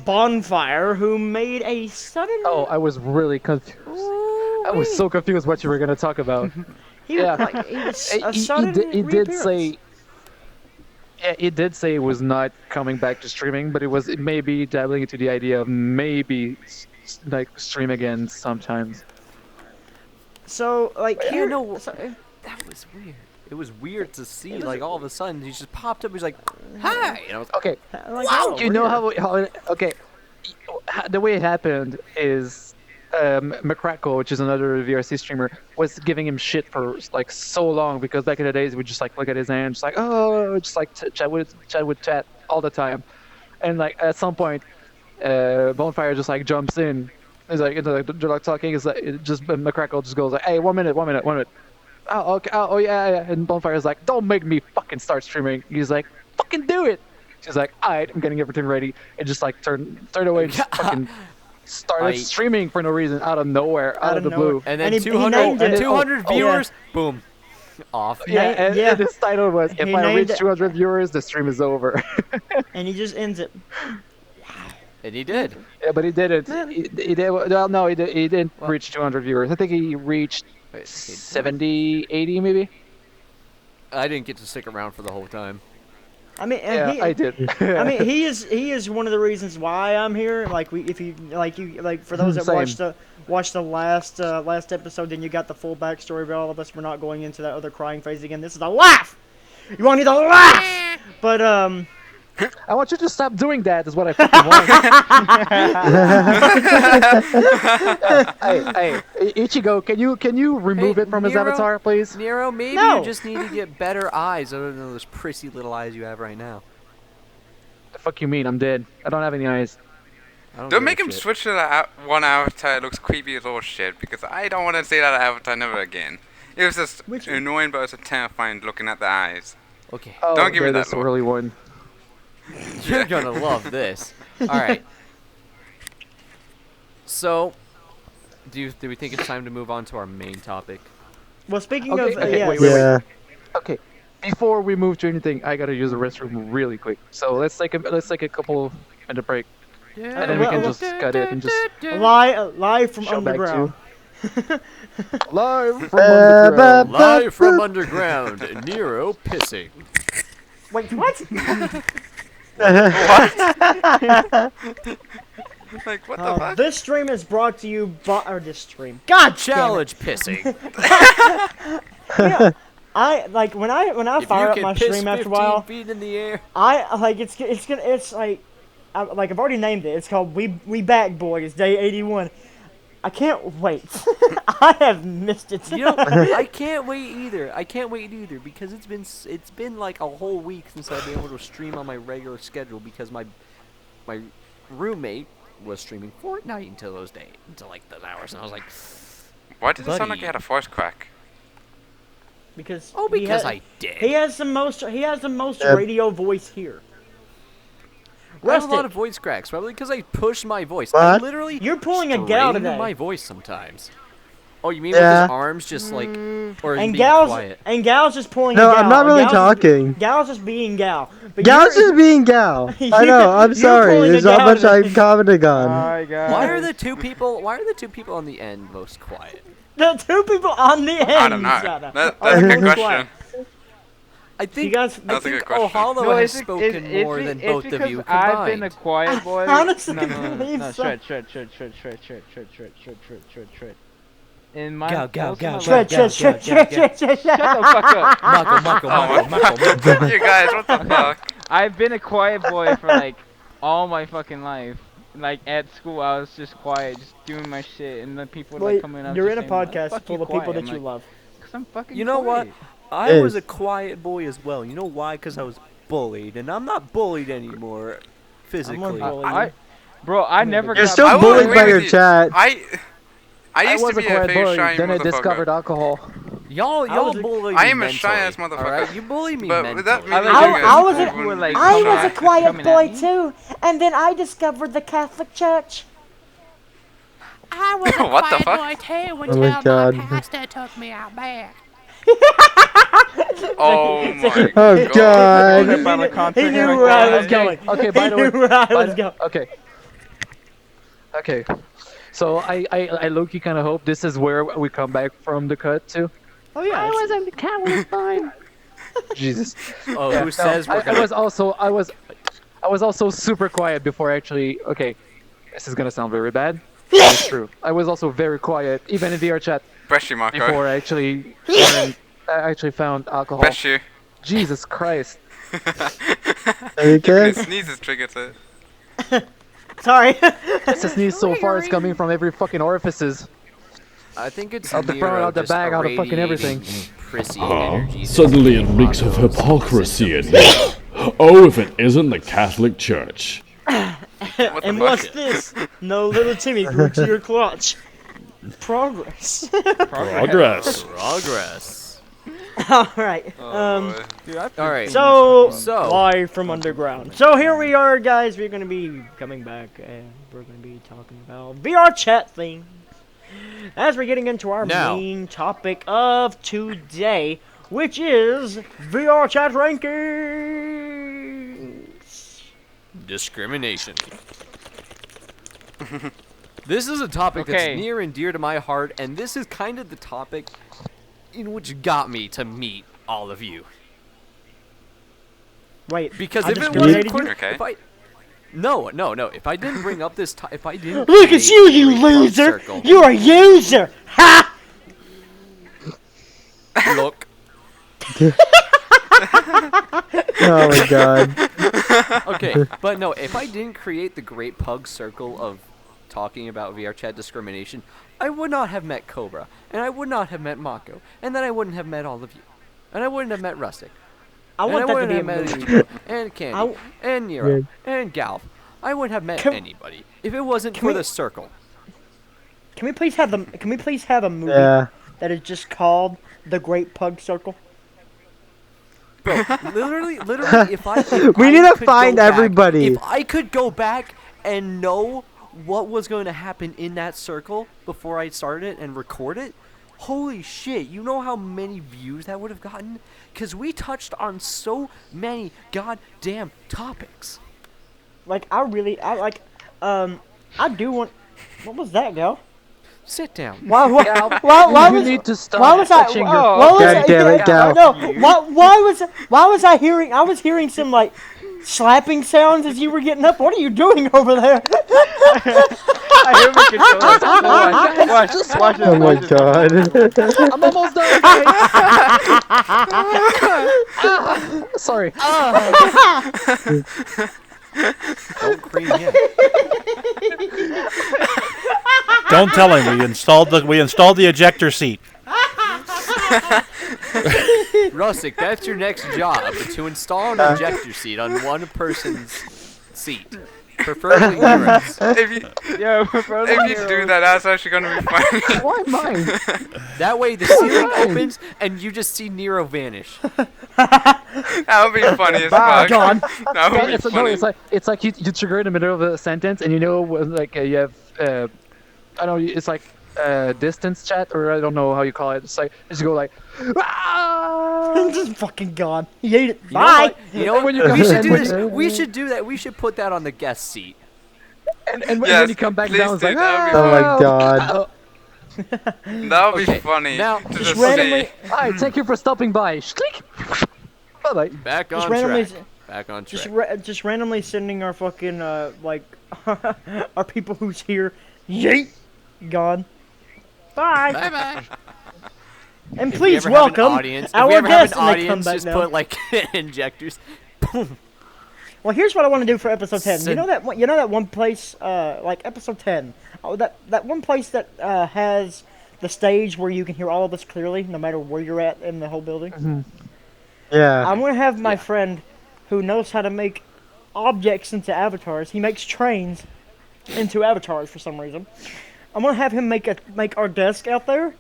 Bonfire, who made a sudden. Oh, I was really confused. I was so confused what you were going to talk about. He did say. Yeah, it did say it was not coming back to streaming, but it may be dabbling into the idea of maybe like stream again sometimes. So like that was weird. It was weird to see, like, all of a sudden he just popped up. He's like, "Hi!" And I was okay. Like, wow. You know how okay? The way it happened is McCrackle, which is another VRC streamer, was giving him shit for like so long because back in the days we would just like look at his hand, just like chat with chat all the time, and like at some point, Bonfire just like jumps in. He's like, they're like talking. It's like McCrackle just goes like, "Hey, 1 minute. Oh, okay. Oh, yeah. And Bonfire's like, "Don't make me fucking start streaming." He's like, "Fucking do it." She's like, "Alright, I'm getting everything ready," and just like turned away and just fucking started streaming for no reason out of nowhere, out of the blue. And then 200 viewers, boom, off. And his title was, "If I reach 200 viewers, the stream is over." And he just ends it. And he did. Yeah, but he didn't. He did. Well, no, he didn't reach 200 viewers. I think he reached 70, 80 maybe. I didn't get to stick around for the whole time. I mean, I did. I mean, he is one of the reasons why I'm here. Like for those that watched the last episode, then you got the full backstory of all of us. We're not going into that other crying phase again. This is a laugh. You want me to laugh? But I want you to stop doing that. Is what I fucking want. hey, Ichigo, can you remove it from his avatar, please? Nero, maybe you just need to get better eyes other than those prissy little eyes you have right now. The fuck you mean? I'm dead. I don't have any eyes. Don't make him switch to that one avatar. It looks creepy as all shit because I don't want to see that avatar never again. It was just annoying, but also terrifying looking at the eyes. Okay. Oh, don't give me that that's the really one. You're gonna love this. All right. So, do we think it's time to move on to our main topic? Well, speaking of wait. Okay, before we move to anything, I gotta use the restroom really quick. So let's take a couple minute break, and then we can just cut it and just live from underground. Live from underground. Live from underground. Nero pissing. Wait, what? Like, what the fuck? This stream is brought to you by this stream. God, challenge pissing. Yeah, I like when I fire up my stream after a while. Feet in the air. I like it's like I've already named it. It's called We Back Boys Day 81. I can't wait. I have missed it. You know, I can't wait either. Because it's been like a whole week since I've been able to stream on my regular schedule because my roommate was streaming Fortnite until like those hours, and I was like, why did it sound like you had a voice crack? Because I did. He has the most radio voice here. I have a lot of voice cracks, probably because I push my voice. What? I literally You're pulling a get out of that. my voice sometimes. Oh, you mean with his arms just like, or and being Gal's quiet? and Gal's just pulling. No, a Gal. I'm not and really Gal's talking. Gal's just being Gal. But Gal's just being Gal. I know. I'm you're sorry. pulling There's a not Gal much today. I'm commenting on. My God. Why are the two people on the end most quiet? The two people on the end. I don't know. Shana, That's are a good most question. quiet. I think guys- I That's a think good question. Ohalo No, has it's, spoken it's, more it's, than it's both because of you I've been a combined. quiet boy. Honestly, no, I believe no, so. shred. In my Gal. Shred. Shut the fuck up. Mako. You guys, what the fuck? I've been a quiet boy for like all my fucking life. Like at school, I was just quiet, just doing my shit, and then people were like Wait, coming up. you're just in a saying, podcast "Fuck full you of people quiet." that I'm you like, love. "'Cause I'm fucking You know what? quiet." I was Is. a quiet boy as well. You know why? Because I was bullied, and I'm not bullied anymore physically. bullied. Bro, I never You're got still I will bullied agree by with your you. chat. I used to was a be a quiet very boy, shy then I motherfucker. discovered alcohol. Y'all was a- bully me I am a mentally, shy-ass motherfucker. Alright, you bully me But mentally. without me I being was- a- I was a- people were like I was shy a quiet coming boy at me. too, and then I discovered the Catholic Church. I was a What the quiet fuck? boy too Oh my until my God. pastor took me out back. Oh my Oh God. He knew where I was going. Okay, by the He way, knew where I by was the- going. Okay. So I low-key kind of hope this is where we come back from the cut to. Oh yeah. I was in the cat was fine. Jesus. Oh, Yeah, who says we're I gonna? was also super quiet before actually. Okay, this is gonna sound very bad. But it's true. I was also very quiet, even in VR chat, Bless you, Marco. before I actually found alcohol. Bless you. Jesus Christ. Are you okay? His sneezes triggered it. Sorry. This sneeze so far is coming from every fucking orifices. I think it's Out the front, Nero out the just back, out of fucking irradiating everything. Prissy energy. Suddenly it reeks of hypocrisy in here. Oh, if it isn't the Catholic Church. What the And fuck? what's this? No little Timmy grew to your clutch. Progress. Progress. Progress. Alright. Oh, boy. Alright. So, So- live from underground. So here we are, guys. We're gonna be coming back, and we're gonna be talking about VR chat things. As we're getting into our Now. main topic of today, which is VR chat rankings. Discrimination. This is a topic Okay. that's near and dear to my heart, and this is kind of the topic in which got me to meet all of you. Wait, Because I if it discriminated wasn't you? Okay. if I no, if I didn't bring up this, if I didn't Look at create you, a you great pub loser! circle- You're a user! Ha! Look, Oh my God. okay, but no, if I didn't create the great pug circle of talking about VR chat discrimination, I would not have met Cobra, and I would not have met Mako, and then I wouldn't have met all of you, and I wouldn't have met Rustic. I And want that to wouldn't be a have met movie. Ichigo, and Candy, I- and Nero, and Galv. I wouldn't have met Can- anybody if it wasn't Can for we- the circle. Can we please have a movie Yeah. that is just called The Great Pug Circle? Bro, literally, if I We I need to could find go back- everybody. If I could go back and know what was going to happen in that circle before I started it and record it, holy shit! You know how many views that would have gotten? Cause we touched on so many goddamn topics. Like, I do want. What was that, Gal? Sit down. Why was You need to stop why was I? touching Why your was God I? damn it, Gal. No, why was I hearing? I was hearing some like slapping sounds as you were getting up. What are you doing over there? I hear my controller. Watch this. Oh my God. I'm almost done. Sorry. Don't cream yet. Don't tell him we installed the ejector seat. Rustic, that's your next job, to install an ejector seat on one person's seat. Preferably yours. If you do that, that's actually gonna be funny. Why mine? That way the ceiling opens and you just see Nero vanish. That would be funny as fuck. Gone. That would be It's, no, funny. it's like you trigger in the middle of a sentence and you know like you have I don't know, it's like distance chat, or I don't know how you call it. It's like just go like, "Ah!" Just fucking gone. He ate it. You know Bye. what? You know When you what? come We should in- do when this. you- We should do that. We should put that on the guest seat. And when Yes, you come back please down, it's do, like, that would Oh be my god. That would be Okay, funny. now, to just just randomly- see. "Hi, thank you for stopping by." Click. Bye bye. Back on randomly- track. Back on Just track. just randomly sending our fucking like our people who's here. Yeet. Gone. Bye. Bye bye. And If we please ever have an welcome audience, if our we ever have guests an when they come audience, back just now. put like injectors. Well, here's what I want to do for episode 10. Send- You know that one place, like episode 10. Oh, that one place that has the stage where you can hear all of us clearly, no matter where you're at in the whole building. Yeah. I'm gonna have my friend, who knows how to make objects into avatars. He makes trains into avatars for some reason. I'm gonna have him make our desk out there,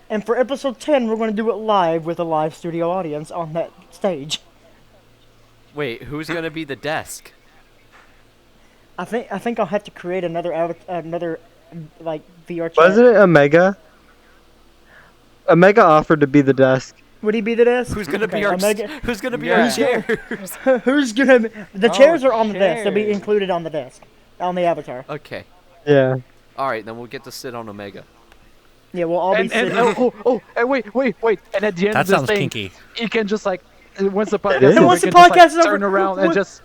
and for episode 10, we're gonna do it live with a live studio audience on that stage. Wait, who's gonna be the desk? I think I'll have to create another like VR chat. Wasn't it Omega? Omega offered to be the desk. Would he be the desk? Who's gonna be Okay, our Omega- Who's gonna be Yeah. our chairs? Who's gonna? The chairs are on the desk. They'll be chairs. included on the desk, on the avatar. Okay. Yeah. All right, then we'll get to sit on Omega. Yeah, we'll all be And sitting. and wait. And at the end That of this sounds thing, kinky. you can just like once the is. podcast And is over, once you the can just, podcast is like, over, turn around and what- just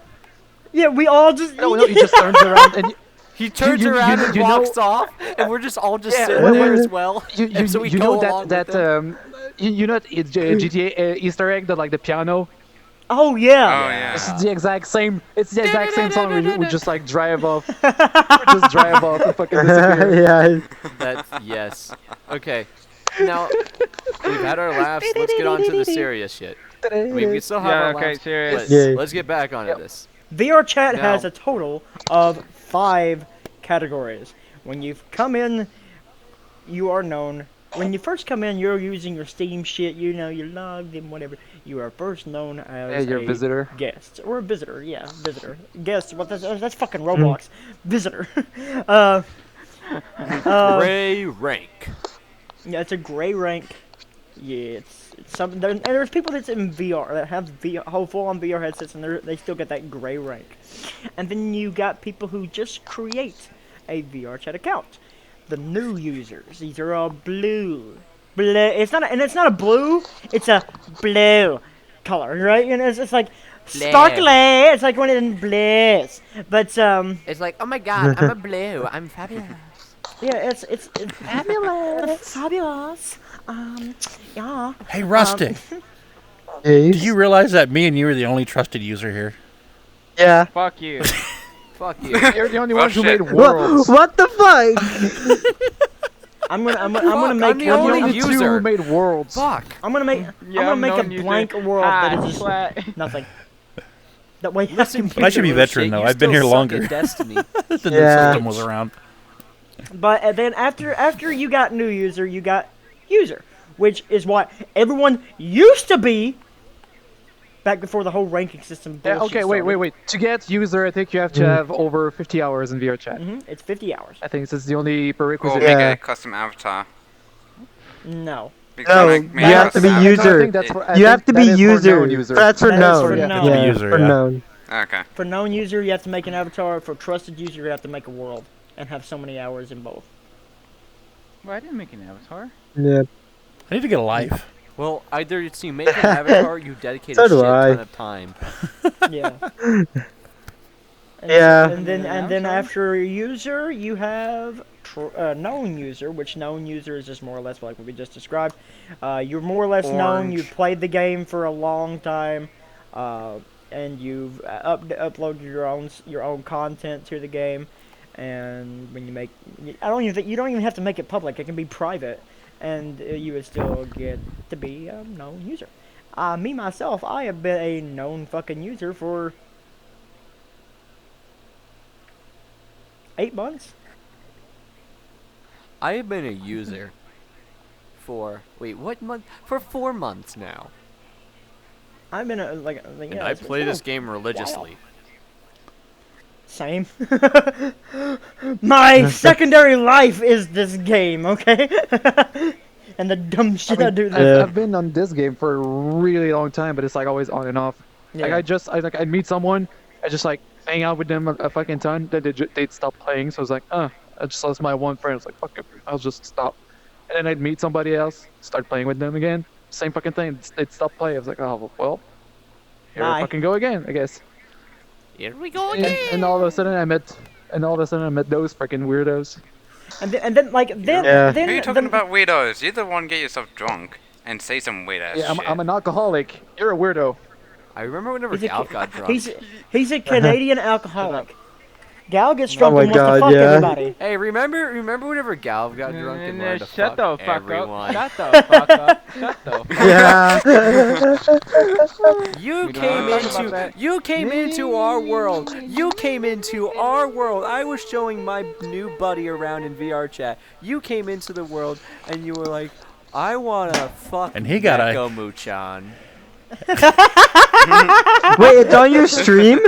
Yeah, we all just. no, he just turns around and He turns you- around and you know- walks off, and we're just all just Yeah, sitting well, there as well. you and so we you go know along that with them. you know that GTA Easter egg, that like the piano. Oh Oh yeah. This yeah. is the exact same. It's the exact same song. We just like drive off. We just drive off and fucking disappear. Yeah. That's yes. Okay. Now we've had our laughs. Let's get on to the serious shit. We still have Yeah, our okay, laughs. serious. Yeah. Let's get back onto this. VR chat Now- has a total of 5 categories. When you come in, you are known. When you first come in, you're using your Steam shit. You know, you're logged in, whatever. You are first known as you're a visitor. guest or a visitor. Yeah, visitor, guest. What? That's fucking Roblox. Visitor. uh, Gray rank. Yeah, it's a gray rank. Yeah, it's something. And there's people that's in VR that have whole full-on VR headsets, and they still get that gray rank. And then you got people who just create a VR chat account. The new users. These are all blue. It's not a blue. It's a blue color, right? And it's like sparkly. It's like one of them blues. But It's like, oh my god, I'm a blue. I'm fabulous. yeah, it's fabulous. Fabulous. Yeah. Hey, Rustic. Yes. Do you realize that me and you are the only trusted user here? Yeah. Fuck you. Fuck you. You're the only Well, one who shit. made worlds. What the fuck? I'm gonna I'm make the You're the only only two user. who made worlds. Fuck. I'm gonna make Yeah, a known user. blank world that is just Twat. nothing. That way, Listen, But I should be little veteran, shit, though. you I've been still here suck longer. at Destiny. The new Yeah. system was around. But then after you got new user, you got user, which is what everyone used to be back before the whole ranking system. Yeah, bullshit okay, wait. started. To get user, I think you have to have over 50 hours in VR chat. It's 50 hours. I think this is the only Or prerequisite. make Yeah. a custom avatar. No. Because No, make you have to be custom user. I think that's for, I You think have to that be is for user. known users. That's for That is known. for Yeah, known. To be user, for yeah. known. Okay. For known user, you have to make an avatar. For trusted user, you have to make a world and have so many hours in both. Well, I didn't make an avatar. Yeah. I need to get a life. Well, either it's you make an avatar, or you dedicate So a do shit I. ton of time. Yeah. Yeah. And then avatar? after user, you have known user, which known user is just more or less like what we just described. You're more or less known. You've played the game for a long time, and you've uploaded your own content to the game. And when you make, you don't even have to make it public. It can be private, and you would still get to be a known user. Me myself, I have been a known fucking user for 8 months. I have been a user for what month? For 4 months now, I've been a, yeah. and I it's play been this a game while. religiously. Same. My secondary life is this game, okay? And the dumb shit I do there. I've been on this game for a really long time, but it's like always on and off. Yeah. Like I'd meet someone, I just like hang out with them a fucking ton, then they'd stop playing. So I was like, I just lost my one friend. I was like, fuck it, I'll just stop. And then I'd meet somebody else, start playing with them again. Same fucking thing. They'd stop playing. I was like, oh well, here I fucking go again, I guess. Here we go again. And all of a sudden I met those freaking weirdos. And then like then Who are you then talking about weirdos? You're the one get yourself drunk and say some weird ass Yeah, shit. I'm an alcoholic. You're a weirdo. I remember whenever Gal got drunk. he's a Canadian alcoholic. Gal gets drunk Oh my and wants to God, fuck yeah. everybody. Hey, remember whenever Gal got drunk and wanted to Shut fuck the fuck everyone? up. Shut the fuck up. Shut the fuck Yeah. You We don't came wanna talk about into that. you came into our world. You came into our world. I was showing my new buddy around in VR chat. You came into the world and you were like, I wanna fuck And he got a- Neko Muchan. Wait, it's on your stream?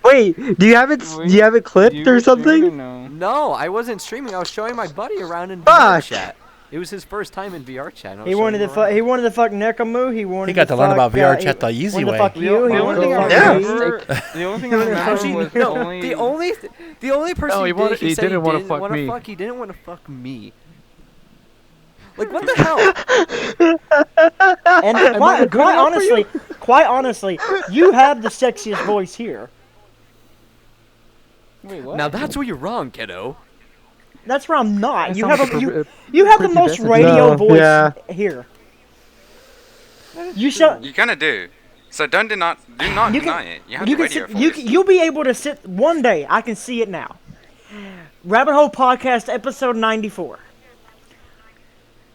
Wait, do you have it clipped or something? No, I wasn't streaming. I was showing my buddy around in VR Fuck. chat. It was his first time in VR chat. and I was He showing wanted to him fuck. around. He wanted to fuck Nekamu. He wanted. He got to learn fuck, about VR he chat the easy wanted way. to fuck you. He The wanted only to thing I fuck remember, me. the only thing I remember Actually, was no. only The only person No, he he didn't said he wanna didn't fuck want me. to fuck. He didn't want to fuck me. Like what the hell? And quite honestly, you have the sexiest voice here. Wait, what? Now that's where you're wrong, kiddo. That's where I'm not. That You sounds have like you have the creepy most bastard. radio No, voice yeah. here. You shall. You kind of do. So do not You deny can. it. You have You the can. radio Sit, you'll be able to sit one day. I can see it now. Rabbit Hole Podcast, episode 94.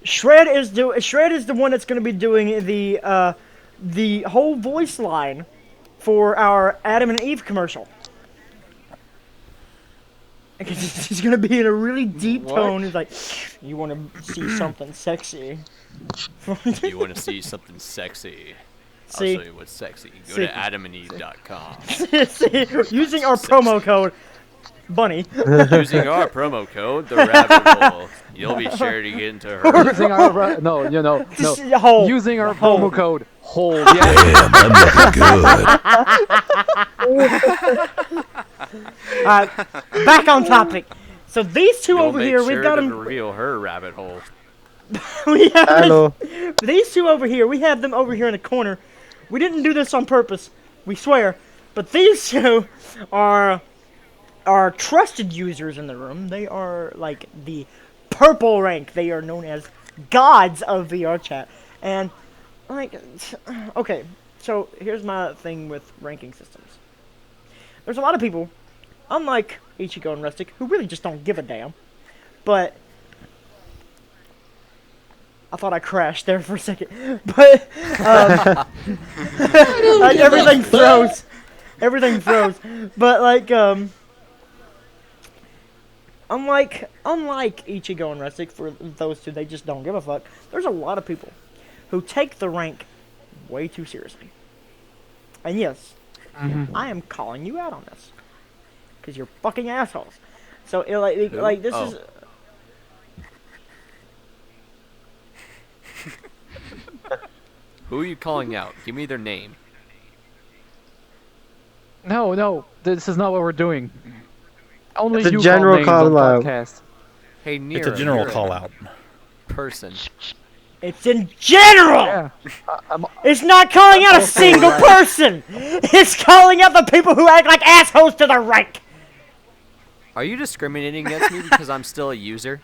Shred is the one that's going to be doing the whole voice line for our Adam and Eve commercial. He's going to be in a really deep tone. He's like, "You want to see something sexy? You want to see something sexy? See? I'll show you what's sexy. Go See? to adamandeve.com. See, using our promo code Bunny. Using our promo code, TheRabbitHole, you'll be sure to get into her. Using our Hole. Using our Hole. promo code Hole. Yeah. Damn, that Back on topic. So these 2 You'll over make here, sure we've got to them. reveal her rabbit hole. We have Hello. these 2 over here. We have them over here in the corner. We didn't do this on purpose. We swear. But these 2 are trusted users in the room. They are like the purple rank. They are known as gods of VR chat. And like, okay, so here's my thing with ranking systems. There's a lot of people, unlike Ichigo and Rustic, who really just don't give a damn. But I thought I crashed there for a second. But like everything froze. Everything froze. But like unlike Ichigo and Rustic, for those 2, they just don't give a fuck. There's a lot of people who take the rank way too seriously. And yes, I am calling you out on this. Because you're fucking assholes. So, like this is... Who are you calling out? Give me their name. No, this is not what we're doing. Only It's a you general call names on call-out. podcast. Hey, Nero, It's a general you're call out. person. It's in general! Yeah. It's not calling out a single person! It's calling out the people who act like assholes to the rank! Are you discriminating against me because I'm still a user?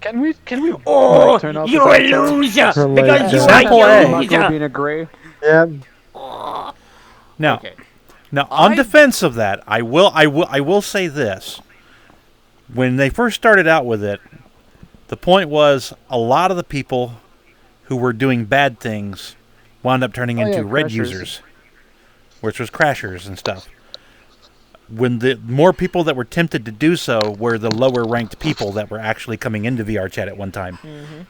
Can we Oh, like, turn off you're a the podcast? loser! Oh my Because you God. are Simple a A. Marco loser! being a gray. Yeah. Now, Okay. now on I- defense of that, I will say this. When they first started out with it, the point was a lot of the people who were doing bad things wound up turning into red crashers. users, which was crashers and stuff. When the more people that were tempted to do so were the lower ranked people that were actually coming into VR chat at one time.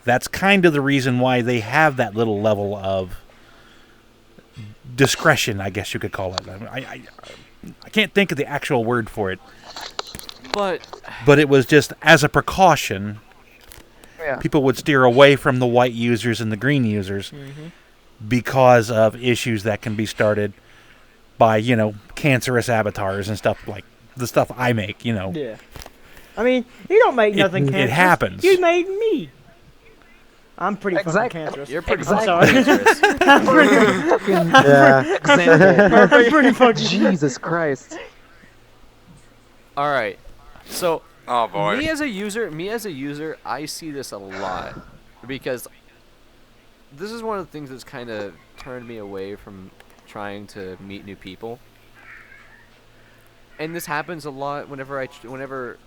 That's kind of the reason why they have that little level of discretion, I guess you could call it. I can't think of the actual word for it. But it was just as a precaution. Yeah. People would steer away from the white users and the green users because of issues that can be started by, cancerous avatars and stuff like the stuff I make, Yeah. I mean, you don't make nothing cancerous. It happens. You made me. I'm pretty fucking cancerous. You're pretty I'm fucking sorry. cancerous. I'm pretty fucking Jesus Christ. All right. So, Oh boy. me as a user, I see this a lot because this is one of the things that's kind of turned me away from trying to meet new people. And this happens a lot whenever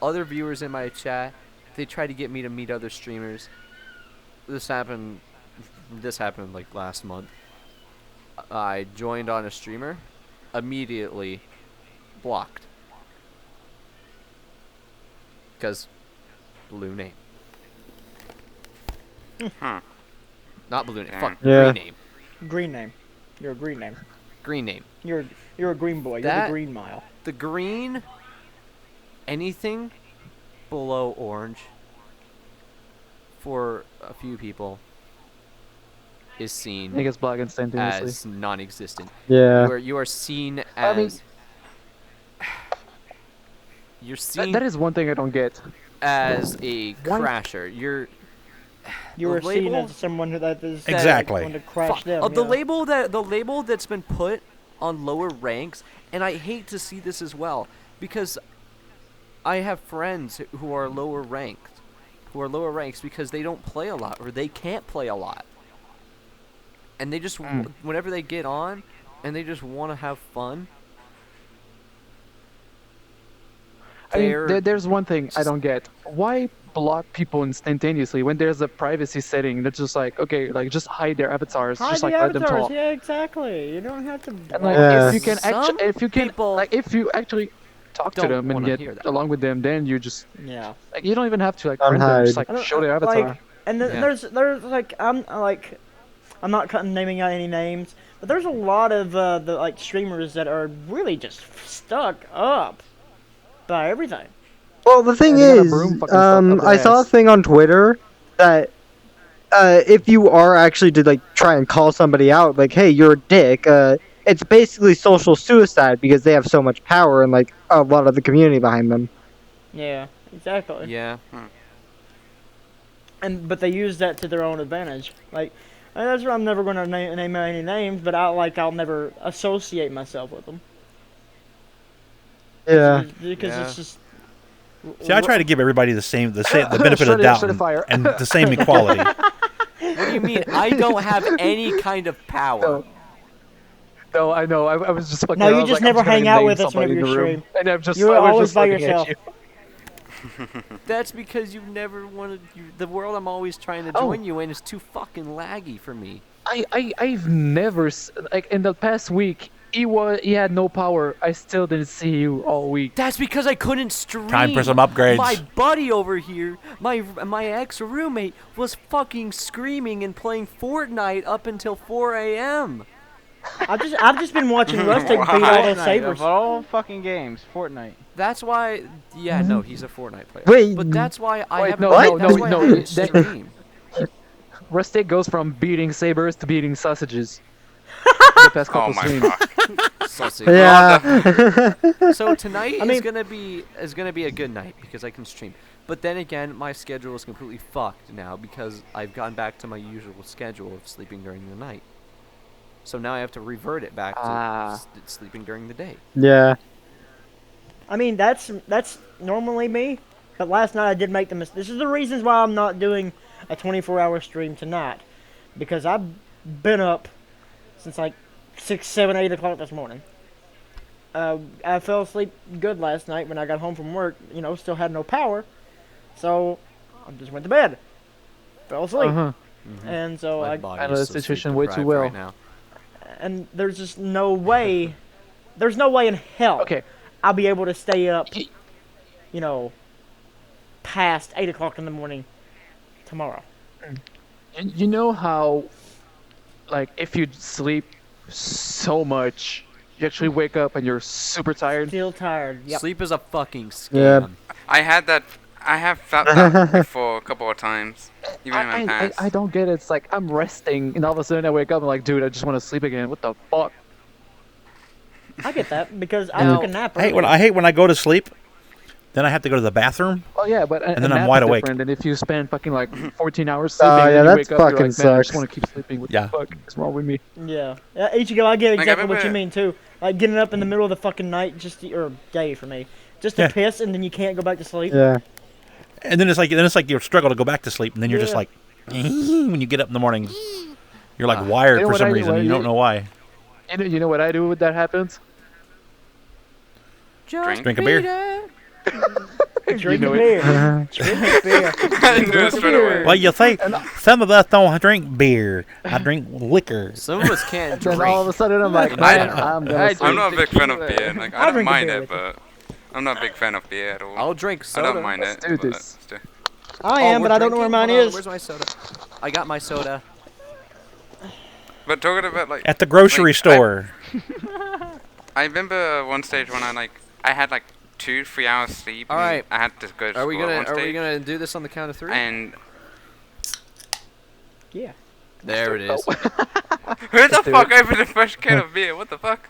other viewers in my chat, they try to get me to meet other streamers. This happened like last month. I joined on a streamer, immediately blocked. Because blue name. Not blue name. Fuck. Yeah. Green name. green name. You're a green name. Green name. You're a green boy. You're the green mile. The green. Anything below orange for a few people is seen It gets black instantaneously. as non-existent. Yeah. You are seen I mean, as you're seen that is one thing I don't get. as a crasher. You were the seen label- as someone that is Exactly. going to crash them. the yeah. label that's been put on lower ranks, and I hate to see this as well because I have friends who are lower ranked, because they don't play a lot or they can't play a lot, and they just whenever they get on and they just want to have fun. I mean, there's one thing I don't get. Why block people instantaneously when there's a privacy setting that's just like, okay, like just hide their avatars, Hide just the like let them avatars. talk. Yeah, exactly. You don't have to. And like, Yeah. if you actually talk to don't them and wanna get hear that. along with them, then you just Yeah. like you don't even have to like friend them, just Unhide. like show their avatar. Like, and there's like I'm not naming out any names, but there's a lot of the like streamers that are really just stuck up by everything. Well, the thing Yeah, they got a is, broom fucking stuck up I their saw a ass. thing on Twitter that if you are actually to like try and call somebody out, like, hey, you're a dick, it's basically social suicide because they have so much power and like a lot of the community behind them. Yeah, exactly. Yeah. But they use that to their own advantage. Like, that's why I'm never going to name any names, but I'll never associate myself with them. Yeah. Because it's just. See, I try to give everybody the benefit Shut of the it, doubt shut it, fire. and the same equality. What do you mean? I don't have any kind of power. No, I know. I was just fucking. No, you I was just like, I'm never gonna hang out name with us somebody whenever in you the room. stream. And I'm just, You're I was always just by looking at yourself. you. That's because you never wanted. The world I'm always trying to Oh. join you in is too fucking laggy for me. I've never like in the past week. He had no power. I still didn't see you all week. That's because I couldn't stream. Time for some upgrades. My buddy over here, my ex-roommate, was fucking screaming and playing Fortnite up until 4 a.m. I've just been watching Rustic beat all the Fortnite, sabers. of all fucking games, Fortnite. That's why. Yeah, no, he's a Fortnite player. Wait, but that's why I wait, haven't. no, no, that's no, why no, I didn't that- stream. Rustic goes from beating sabers to beating sausages. The past Oh couple my streams. god. Sausage. Yeah. So tonight I mean- is gonna be a good night because I can stream. But then again, my schedule is completely fucked now because I've gone back to my usual schedule of sleeping during the night. So now I have to revert it back to sleeping during the day. Yeah. I mean, that's normally me, but last night I did make the mistake. This is the reasons why I'm not doing a 24-hour stream tonight, because I've been up since like 6, 7, 8 o'clock this morning. I fell asleep good last night when I got home from work. You know, still had no power, so I just went to bed. Fell asleep, and so My body I know is the so situation sleep way too deprived well. right now. and there's just no way. There's no way in hell Okay. I'll be able to stay up, you know, past 8 o'clock in the morning tomorrow. You know how, like, if you sleep so much, You actually wake up and you're super tired. Still tired. Yep. Sleep is a fucking scam. Yeah. I have felt that before a couple of times, even in my past. I don't get it. It's like I'm resting, and all of a sudden I wake up and like, dude, I just want to sleep again. What the fuck? I get that because I Now, took a nap. I hate when I go to sleep, then I have to go to the bathroom. Oh yeah, but And then I'm wide awake. And if you spend fucking like 14 hours sleeping, Oh, yeah, and you that wake up, you're fucking like, man, I just sucks. want to keep sleeping. What Yeah. the fuck is wrong with me? Yeah. Ichigo, I get Like, exactly I what you remember- mean too. Like getting up in the middle of the fucking night, or day for me, just to Yeah. piss, and then you can't go back to sleep. Yeah. And then it's like you struggle to go back to sleep, and then you're just Yeah. like, when you get up in the morning, you're like wired You know for what some I do? reason. You don't know why. You know what I do when that happens? Drink a beer. Drink know a it. beer. Drink a beer. I knew it straight away. Well, you say some of us don't drink beer. I drink liquor. Some of us can't Then all of a drink. sudden I'm like, I- man, I'm gonna I sleep. I'm not a big fan of Tequila. beer. Like, I'll I don't drink a mind beer it, with you. but I'm not a big fan of beer at all. I'll drink I soda. don't mind Let's it. do but this. still. I Oh, am, we're but I don't know where drinking? mine Hold on, is. Where's my soda? I got my soda. But talking about like At the grocery like, store. I remember one stage when I had like 2-3 hours sleep. All and right. I had to go to Are we school at one gonna stage, do this on the count of 3? and Yeah. There it is. who the do fuck opened the first can of beer? What the fuck?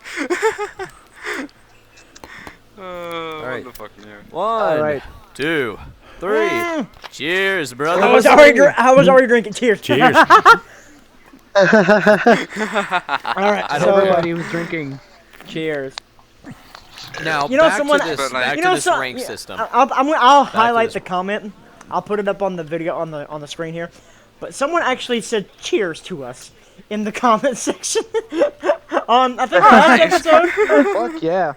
Alright. What the fuck, yeah. 1, right. 2, 3. Cheers, brother. I was already drinking. Cheers. Cheers. All right. I So, don't Everybody was drinking. cheers. Now, You know, back someone- to this, But, like- back You to know, this so, rank yeah, system. I'll highlight this the comment. I'll put it up on the video on the screen here. But someone actually said cheers to us in the comment section on I think the last episode. Fuck yeah.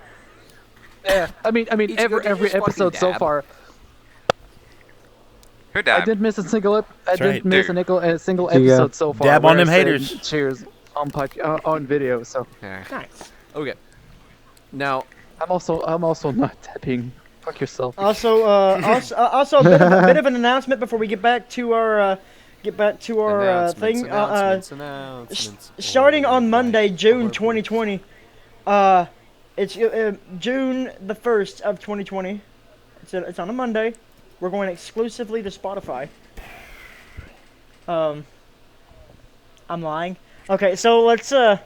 Yeah. I mean, Ichigo, every did you just episode fucking so dab? far, Who I dabbed? didn't miss a single. I right. didn't miss Dude. a single Yeah. episode so far. Dab on where them I said haters. Cheers on video. So Yeah. Nice. Okay. Now, I'm also not tapping. Fuck yourself. Also, also a bit of an announcement before we get back to our thing. announcements. Starting on Monday, June 2020. It's June the 1st of 2020. It's on a Monday. We're going exclusively to Spotify. I'm lying. Okay, so let's where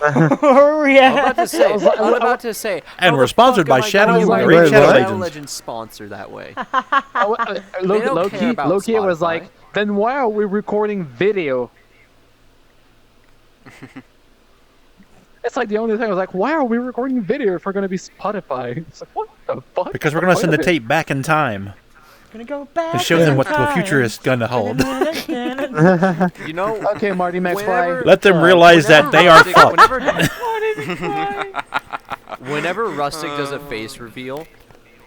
are we I'm at? about to say. And how we're the sponsored fuck by am I Shadow gonna Wait, let Shadow a Legends. Legends sponsor that way? Loki care about was Spotify. like, then why are we recording video? It's like the only thing I was like, why are we recording video if we're gonna be Spotify? It's like, what the fuck? Because we're going to send the tape back in time Gonna go back and show them in what the time. future is going to hold. You know, Okay, Marty McFly. Let them realize that they are fucked. Whenever Rustic does a face reveal,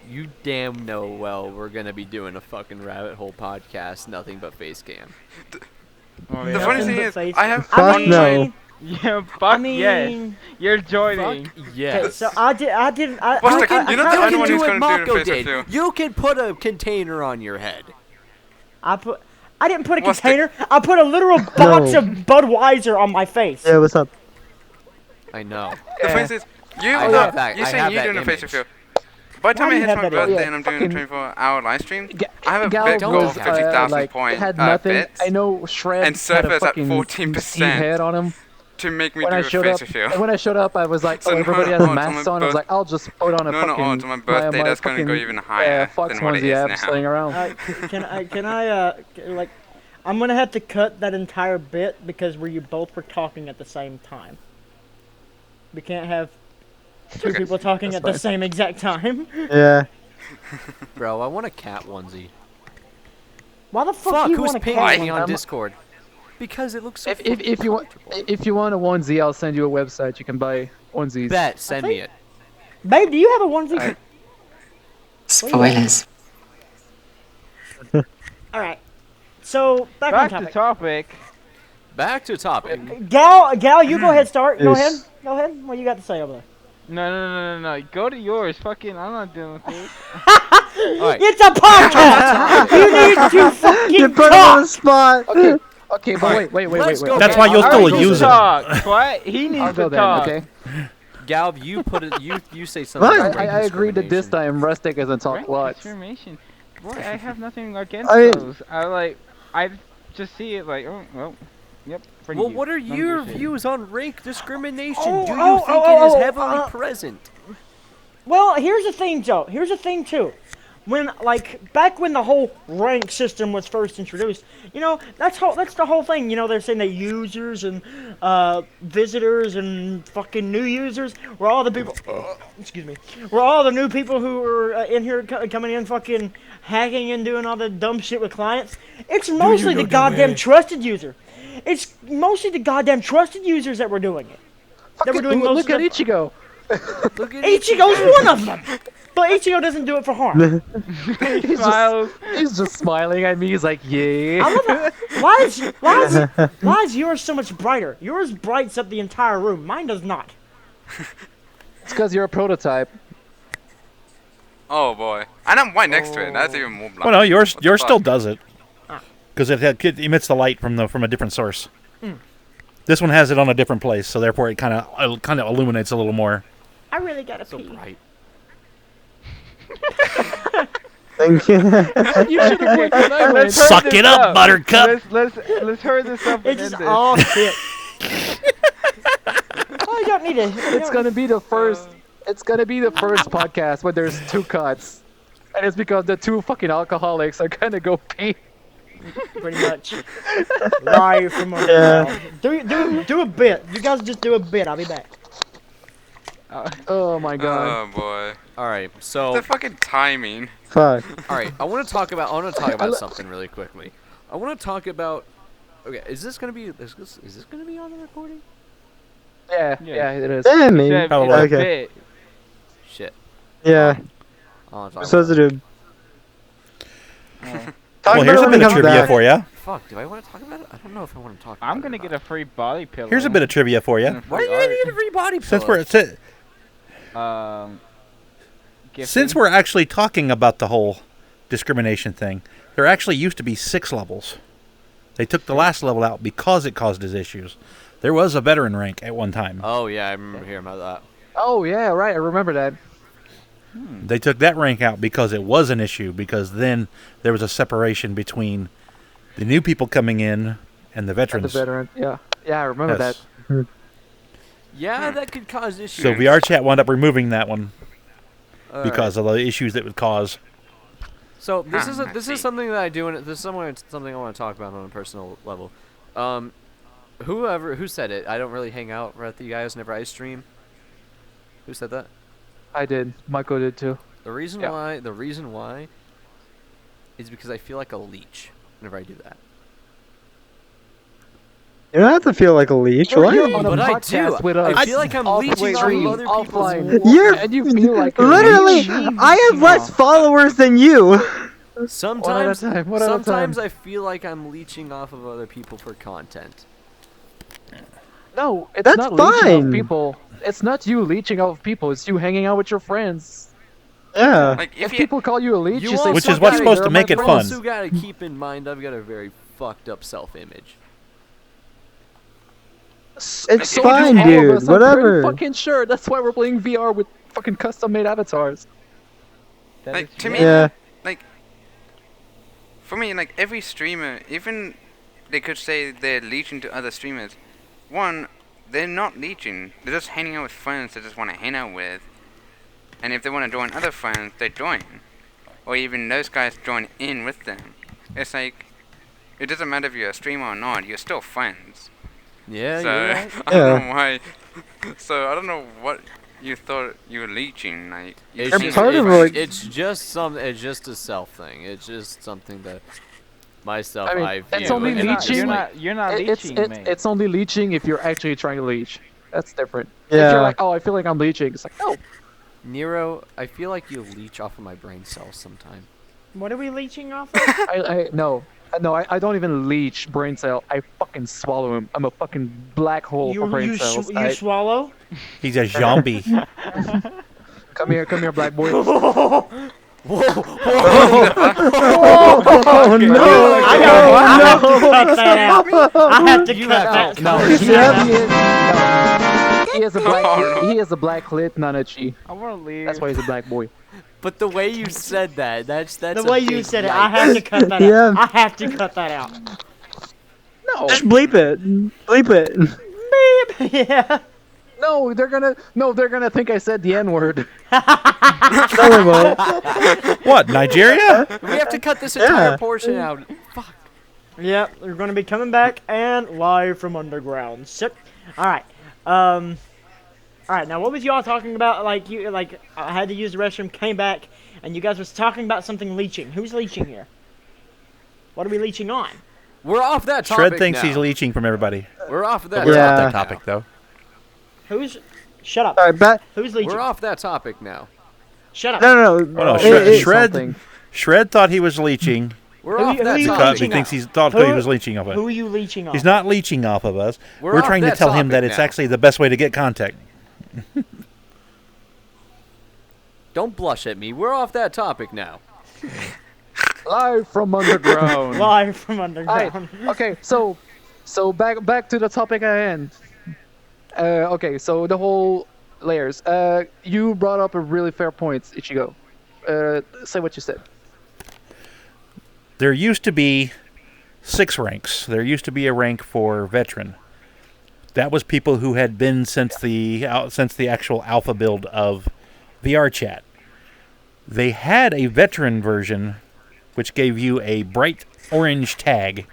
you damn know well we're gonna be doing a fucking rabbit hole podcast, nothing but face cam. The funny thing is, I have Fuck one no. time. Yeah, fuck I mean, yes. You're joining. Fuck Okay, yes. so I did. What's You the- can, you're not the you only can one do who's what gonna do the Mako face did. reveal. You can put a container on your head. I didn't put a What's the- container. I put a literal box of Budweiser on my face. Yeah, what's up? I know. The funny thing is, you I are have that- you're I saying have you're that doing a face image. reveal. By the time Why it do you hits have my that birthday image? and I'm doing a 24-hour live stream, Ga- I have a Gal big goal goes, for 50,000 like, point had nothing. bits I know Shred and had a Surface at fucking 14% Steve head on him. to make me When do I a showed face up, reveal. when I showed up, I was like, So oh, no, everybody has no, a on mask my on. I was birth- like, I'll just put on a No, no, fucking. on to my birthday, that's gonna go fucking, even higher Fox than what it onesie I is have now. slaying around. Can I like, I'm gonna have to cut that entire bit because you both were talking at the same time. We can't have two Okay. people talking at the same exact time. Yeah. Bro, I want a cat onesie. Why the fuck Fuck, do you who's want to paying cat me one? on Discord? Because it looks so If you want a onesie, I'll send you a website. You can buy onesies. Bet, send me it. Babe, do you have a onesie? Spoilers. All right. So back Back on to topic. topic. Back to topic. Gal, you go ahead. Start. Go ahead. Yes. Go ahead. What you got to say over there? No. Go to yours. Fucking, I'm not dealing with this. Alright. It's a podcast. You need to fucking You put him on the talk. spot. Okay, but wait. Let's go. That's why you'll I still already use it. talk. What? He needs I'll go to then. talk. Okay. Galb, you put it. You say something. What? about I rank agreed that this discrimination. time Rustic isn't talk Rank lots. discrimination. Boy, I have nothing against I- those. I just see it like, oh, well, yep. friend Well, you. what are None of your shit. views on rank discrimination? Oh, Do you oh, think oh, it is oh, heavily present? Well, here's the thing, Joe. Here's the thing too. When back when the whole rank system was first introduced, that's the whole thing. They're saying that users and visitors and fucking new users were all the people. Excuse me. Were all the new people who were in here coming in, fucking hacking and doing all the dumb shit with clients. It's mostly the goddamn trusted user. It's mostly the goddamn trusted users that were doing it. That were doing most Look at of the. Ichigo. Look at Ichigo's one of them. But Ichigo doesn't do it for harm. He smiles. He's just smiling at me. He's like, yeah. I love it. Why is yours so much brighter? Yours brights up the entire room. Mine does not. It's because you're a prototype. Oh boy, and I'm right next to it. That's even more. Well, no, yours What the still fuck? does it because it emits the light from a different source. This one has it on a different place, so therefore it kind of illuminates a little more. I really gotta So pee. bright. Thank you. You should have went when I went. Let's hurry Suck this it up, Buttercup. Let's hurry this up. It's and just end this. all shit. Oh, you don't need it. It's gonna be the first. It's gonna be the first podcast where there's 2 cuts, and it's because the 2 fucking alcoholics are gonna go pee. Pretty much. Live from a Yeah. Do a bit. You guys just do a bit. I'll be back. Oh my god. Oh boy. All right, The so fucking timing. Fuck. all right, I want to talk about something really quickly. I want to talk about. Okay, is this gonna be on the recording? Yeah, it is. Yeah, maybe. It's a Probably. Okay. bit. Shit. Yeah. I wanna talk So about is it. Well, here's a bit of trivia for you. Fuck, do I want to talk about it? I don't know if I want to talk about I'm it. gonna or get not. a free body pillow. Here's a bit of trivia for you. and a Why are free you gonna get a free body pillow? Since we're actually talking about the whole discrimination thing, there actually used to be 6 levels. They took the last level out because it caused us issues. There was a veteran rank at one time. Oh yeah, I remember hearing about that. Oh yeah, right. I remember that. They took that rank out because it was an issue, because then there was a separation between the new people coming in and the The veterans. veteran. Yeah. Yeah, I remember Yes. that. Yeah, that could cause issues. So VR Chat wound up removing that one All because of the issues that would cause. So this is I this see. is something that I do, and this is something I want to talk about on a personal level. Who said it? I don't really hang out with you guys whenever I stream. Who said that? I did. Michael did too. The reason why is because I feel like a leech whenever I do that. You don't have to feel like a leech. You're What? on a But I podcast do. with us. I feel like I'm Off leeching off stream, of other people's offline. You're And you feel like a literally. leech. I have less followers than you. Sometimes, One at a time, one at a sometimes time. I feel like I'm leeching off of other people for content. No, it's That's not leeching fine. off people. It's not you leeching off people. It's you hanging out with your friends. Yeah. Like If if you, people call you a leech, you say, Which is "Fuck what's outta supposed here, to my make it You fun. friends." also gotta keep in mind I've got a very fucked up self-image. It's So fine, do all of dude. us. I'm Whatever. pretty fucking sure. That's why we're playing VR with fucking custom-made avatars. like to me, Yeah. like for me, like every streamer, even they could say they're leeching to other streamers. One, they're not leeching. They're just hanging out with friends they just want to hang out with. And if they want to join other friends, they join. Or even those guys join in with them. It's like, it doesn't matter if you're a streamer or not, you're still friends. Yeah, So, you're right. I don't know why. So, I don't know what you thought you were leeching. Like, you It's And seem just, part of, fine. like- it's just a self thing. It's just something that myself I mean, I it's view. only and it's leeching. like- You're not It's leeching, mate. it's only leeching if you're actually trying to leech. That's different. If you're Yeah. like, oh, I feel like I'm leeching. It's like, no. Nero, I feel like you leech off of my brain cells sometime. What are we leeching off of? No, I don't even leech brain cell. I fucking swallow him. I'm a fucking black hole for brain cells. You swallow? He's a zombie. Come here, black boy. Oh no! I have to cut that out. I have to cut that. No, Yeah, He has a black. He has a black clit, not a chi. I want to leave. That's why he's a black boy. But the way you said that's The a way you big said it, yikes. I have to cut that Yeah. out. I have to cut that out. No, Just bleep it. Bleep it. Beep. Yeah. no, they're gonna think I said the N word. No, they won't. What, Nigeria? We have to cut this entire Yeah. portion out. Fuck. Yep, we're gonna be coming back and live from underground. Sick. All right. All right. Now, what was y'all talking about? Like I had to use the restroom, came back, and you guys was talking about something leeching. Who's leeching here? What are we leeching on? We're off that topic Shred thinks now. he's leeching from everybody. We're off of that We're off Yeah. that topic, though. Who's? Shut up. All right, back. Who's leeching? We're off that topic now. Shut up. No, no. Oh, no, It- Shred thought he was leeching We're Who off you- that who you because topic. he leeching thinks off? he thought Who- he was leeching off of Who us. are you leeching on? He's not leeching off of us. We're We're off trying to that tell him that topic it's now. actually the best way to get contact. Don't blush at me. We're off that topic now. Live from underground. Live from Alright, underground. okay, so back to the topic at hand. Okay, so the whole layers. You brought up a really fair point, Ichigo. Say what you said. There used to be 6 ranks. There used to be a rank for veteran. That was people who had been since the actual alpha build of VR chat. They had a veteran version, which gave you a bright orange tag.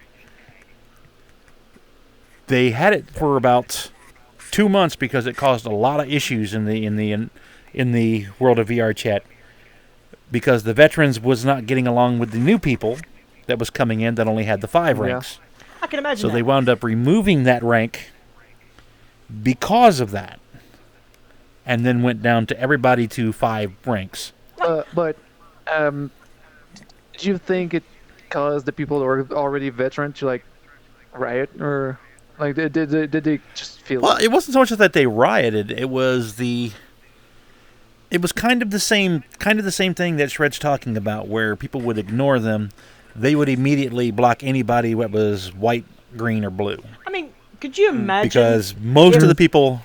They had it for about 2 months because it caused a lot of issues in the world of VR chat, because the veterans was not getting along with the new people that was coming in that only had the 5 ranks. I can imagine So that. they wound up removing that rank because of that, and then went down to everybody to 5 ranks. But do you think it caused the people who were already veteran to like riot, or like did they just feel? Well, it wasn't so much that they rioted. It was kind of the same thing that Shred's talking about, where people would ignore them. They would immediately block anybody that was white, green, or blue. I mean, could you imagine? Because most of the people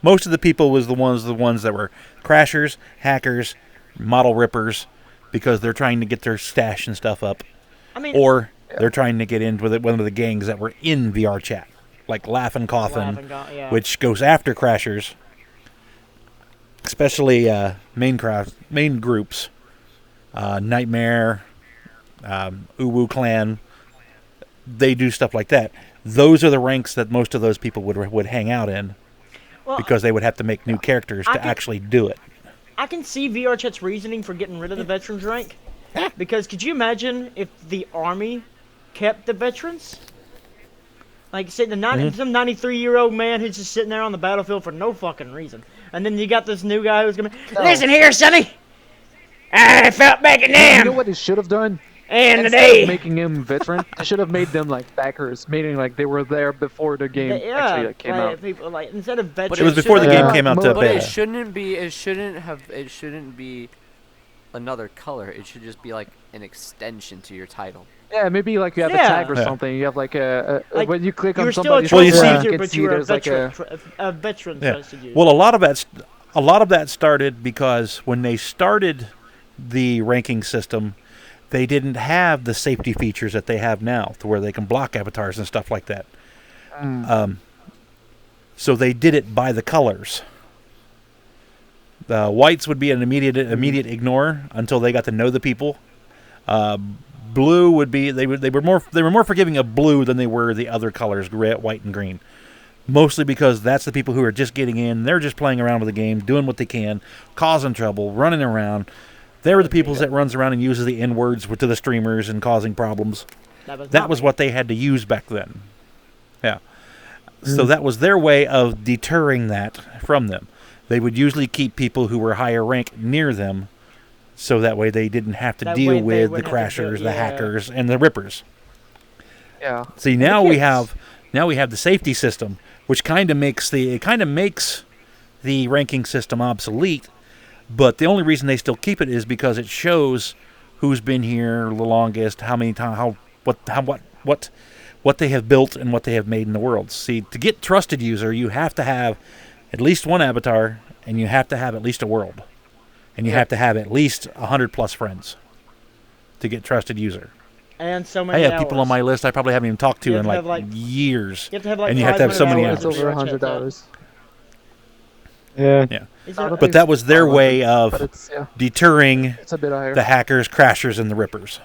was the ones that were crashers, hackers, model rippers, because they're trying to get their stash and stuff up. I mean, Or they're trying to get in with one of the gangs that were in VR chat, like Laughin' Coffin, yeah. which goes after crashers, especially main groups, Nightmare, Uwu Clan. They do stuff like that. Those are the ranks that most of those people would hang out in, Well, because they would have to make new characters to actually do it. I can see VR Chat's reasoning for getting rid of the veterans rank. Because could you imagine if the army kept the veterans? Like, say, some 93-year-old man who's just sitting there on the battlefield for no fucking reason. And then you got this new guy who's gonna listen here, Sonny! I felt back in You them! know what they should have done? And Instead today! of making him veteran, they should have made them like backers, meaning like they were there before the game actually came out. People, like, instead of veterans... It was before the game came out to But beta. it shouldn't be another color. It should just be like an extension to your title. Yeah, maybe like you have a Yeah. tag or Yeah. something. You have like Like, when you click you on were still a somebody's Well, you trusted see- user, you can but see you were a there's like veteran, a veteran Yeah. trusted user. Well, a lot of that started because when they started the ranking system, they didn't have the safety features that they have now, to where they can block avatars and stuff like that. So they did it by the colors. The whites would be an immediate ignore until they got to know the people. Blue would be they were more forgiving of blue than they were the other colors, red, white, and green. Mostly because that's the people who are just getting in. They're just playing around with the game, doing what they can, causing trouble, running around. They were the people that runs around and uses the N-words to the streamers and causing problems. That was what they had to use back then. Yeah. So that was their way of deterring that from them. They would usually keep people who were higher rank near them, so that way they didn't have to That deal way they with the wouldn't have to crashers, deal- the yeah. hackers, and the rippers. yeah. See, now we have the safety system, which kind of makes the ranking system obsolete. But the only reason they still keep it is because it shows who's been here the longest, how many times, what they have built and what they have made in the world. See, to get trusted user, you have to have at least one avatar, and you have to have at least a world. And you have to have at least 100+ friends to get trusted user. And so many I have people on my list I probably haven't even talked to in years. You have to have like and you have to have so many It's hours. over $100. Yeah. But that was their way of deterring It's a bit higher. the hackers, crashers, and the rippers.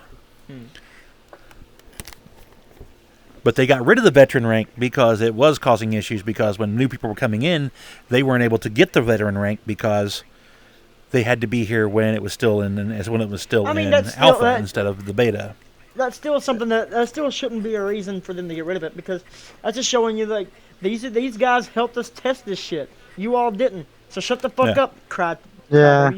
But they got rid of the veteran rank because it was causing issues, because when new people were coming in, they weren't able to get the veteran rank because they had to be here when it was still in alpha instead of the beta. That's still something that still shouldn't be a reason for them to get rid of it, because that's just showing you like these guys helped us test this shit. You all didn't, so shut the fuck up, crap. Yeah.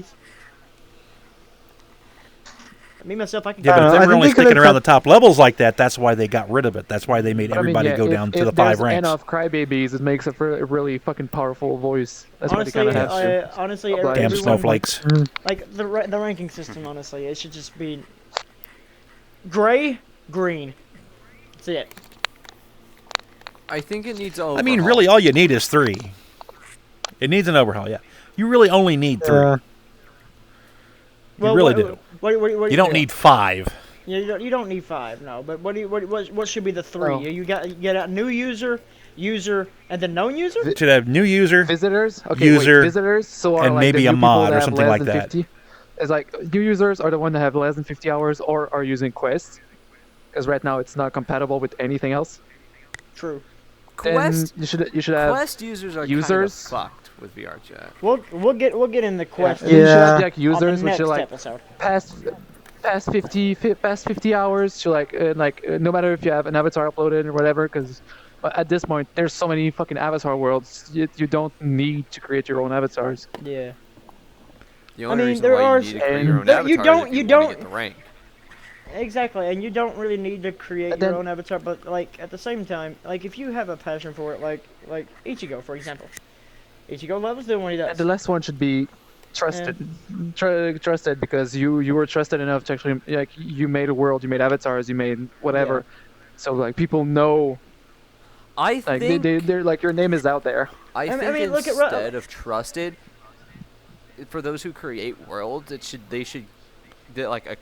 Me myself, I can. Yeah, but if they were only sticking around the top levels like that, that's why they got rid of it. That's why they made everybody go down to the 5 ranks. If there's enough crybabies, it makes it for a really fucking powerful voice. That's honestly, what they kind of have to. Honestly, damn snowflakes. Like the ranking system, honestly, it should just be gray, green. That's it. I think it needs overhaul. I mean, really, all you need is 3. It needs an overhaul, yeah. You really only need 3. You really do. You don't need 5. Yeah, you don't need 5, no. But what should be the 3? Oh. You get a new user, and then known user. It should have new user, visitors, okay, user, visitors, so are and like maybe the a new mod people or that something have like less than that. 50. It's like new users are the one that have less than 50 hours or are using quests, because right now it's not compatible with anything else. True. Quest. You should have Quest users are users. kind of fucked with VR chat. We'll get in the quest. You should have like users, on the which are next like episode. past 50 hours to like no matter if you have an avatar uploaded or whatever, because at this point there's so many fucking avatar worlds, you don't need to create your own avatars. Yeah. The only reason why you need to create your own avatar is if you want to get the rank. Exactly, and you don't really need to create your own avatar, but like at the same time, like if you have a passion for it, like Ichigo, for example. Ichigo loves doing what he does. And the last one should be trusted, trusted, because you were trusted enough to actually, like, you made a world, you made avatars, you made whatever, so like people know. I think they're like, your name is out there. I think instead of trusted, for those who create worlds, they should get like a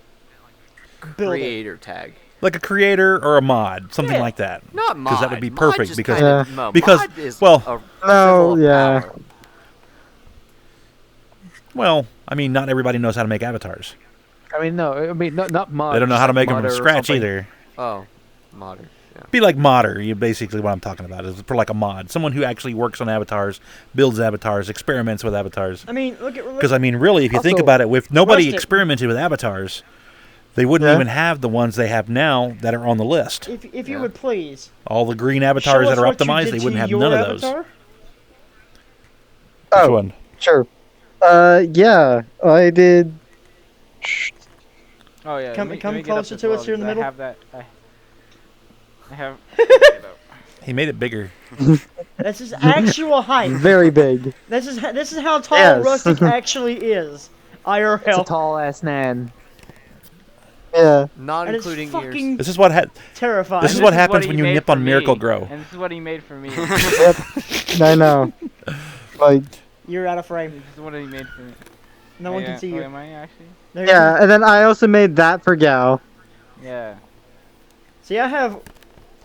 creator tag. Like a creator or a mod, something like that. Not mod. Because that would be Mod perfect. just Because mod is well, power. I mean, not everybody knows how to make avatars. Not mod. They don't know how to make them from scratch either. Oh, modder. Yeah. Be like modder. You basically what I'm talking about is for like a mod, someone who actually works on avatars, builds avatars, experiments with avatars. I mean, look. Because I mean, really, if you think about it, if nobody experimented with avatars, they wouldn't even have the ones they have now that are on the list. If you would please. All the green avatars that are optimized, they wouldn't have none of those. Oh, Which one? Sure. Yeah, I did. Oh yeah. Come closer to us here in the middle. I have that. I have. He made it bigger. That's his actual height. Very big. This is how tall Rustic actually is. IRL. It's a tall ass man. Yeah. Not and including ears. This is what terrifying. This is what happens when you nip on Miracle Grow. And this is what he made for me. Yep. I know. Like. You're out of frame. This is what he made for me. No one can see you. Am I actually? Yeah, and then I also made that for Gal. Yeah. See, I have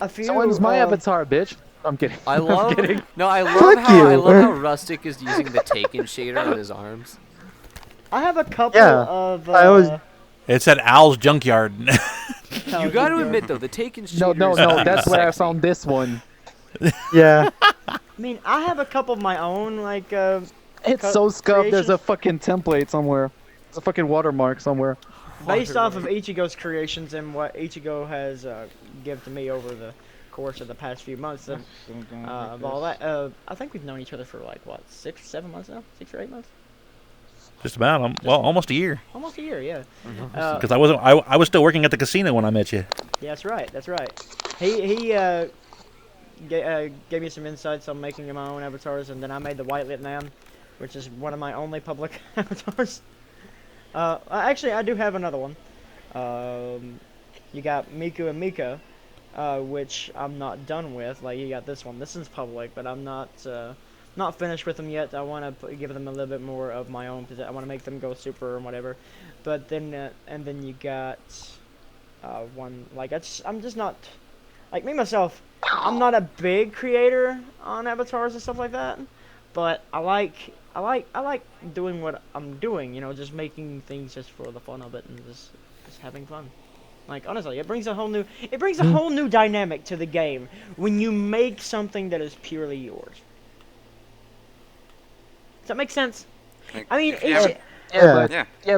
a few. So when's my avatar, bitch? I'm kidding. I love. I'm kidding. No, I love Fuck how you. Rustic is using the Taken shader on his arms. I have a couple of. It's at Al's junkyard. You got to admit though, the Taken shader. No, that's where I found this one. Yeah. I mean, I have a couple of my own, like. It's so scuffed. There's a fucking template somewhere. It's a fucking watermark somewhere. Based off of Ichigo's creations and what Ichigo has given to me over the course of the past few months of all that. I think we've known each other for like what, 6 or 7 months now? 6 or 8 months? Just about. Well, almost a year. Almost a year, yeah. Because I was still working at the casino when I met you. Yeah, that's right. That's right. He gave me some insights on making my own avatars, and then I made the White Lit Man, which is one of my only public avatars. Actually, I do have another one. You got Miku and Mika, which I'm not done with. Like, you got this one. This is public, but I'm not not finished with them yet. I want to give them a little bit more of my own because I want to make them go super and whatever. But then and then you got one like I'm just not like me myself. I'm not a big creator on avatars and stuff like that, but I like doing what I'm doing. You know, just making things just for the fun of it and just having fun. Like honestly, it brings a whole new dynamic to the game when you make something that is purely yours. Does that make sense? I mean,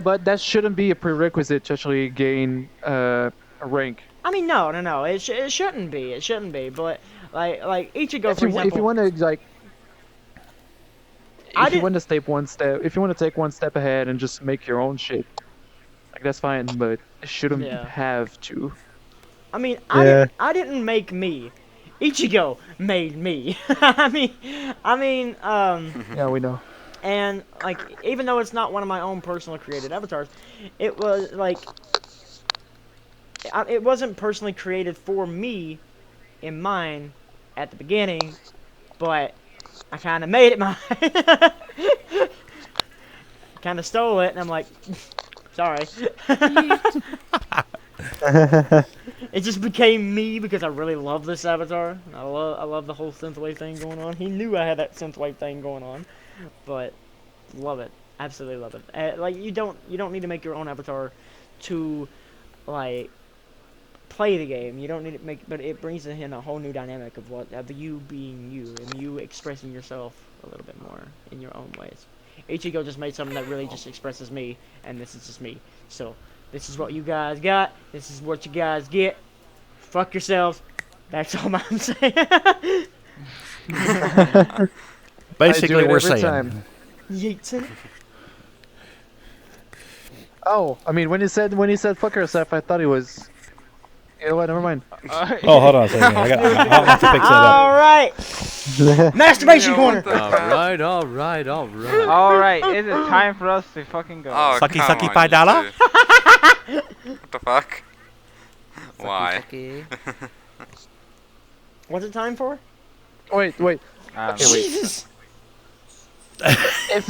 but that shouldn't be a prerequisite to actually gain a rank. I mean, no, it shouldn't be. It shouldn't be. But like Ichigo, for example, if you want to like, if you want to take one step ahead and just make your own shit, like that's fine. But it shouldn't have to. I mean, I didn't make me. Ichigo made me. I mean. Yeah, we know. And like, even though it's not one of my own personal created avatars, it was like, it wasn't personally created for me, in mine, at the beginning, but I kind of made it mine. Kind of stole it, and I'm like, sorry. It just became me because I really love this avatar. I love the whole synthwave thing going on. He knew I had that synthwave thing going on. But love it, absolutely love it. Like you don't need to make your own avatar to like play the game. You don't need to make, but it brings in a whole new dynamic of you being you and you expressing yourself a little bit more in your own ways. Ichigo just made something that really just expresses me, and this is just me. So this is what you guys got. This is what you guys get. Fuck yourselves. That's all I'm saying. Basically, we're saying. Oh, I mean, when he said "fuck yourself," I thought he was. You know what? Never mind. Oh, hold on a second. I'll have to fix that up. All right. Masturbation corner. All right. All right. Is it time for us to fucking go? Oh, sucky, come sucky, on, $5? you two. What the fuck? Why? What's it time for? Wait. Jesus. If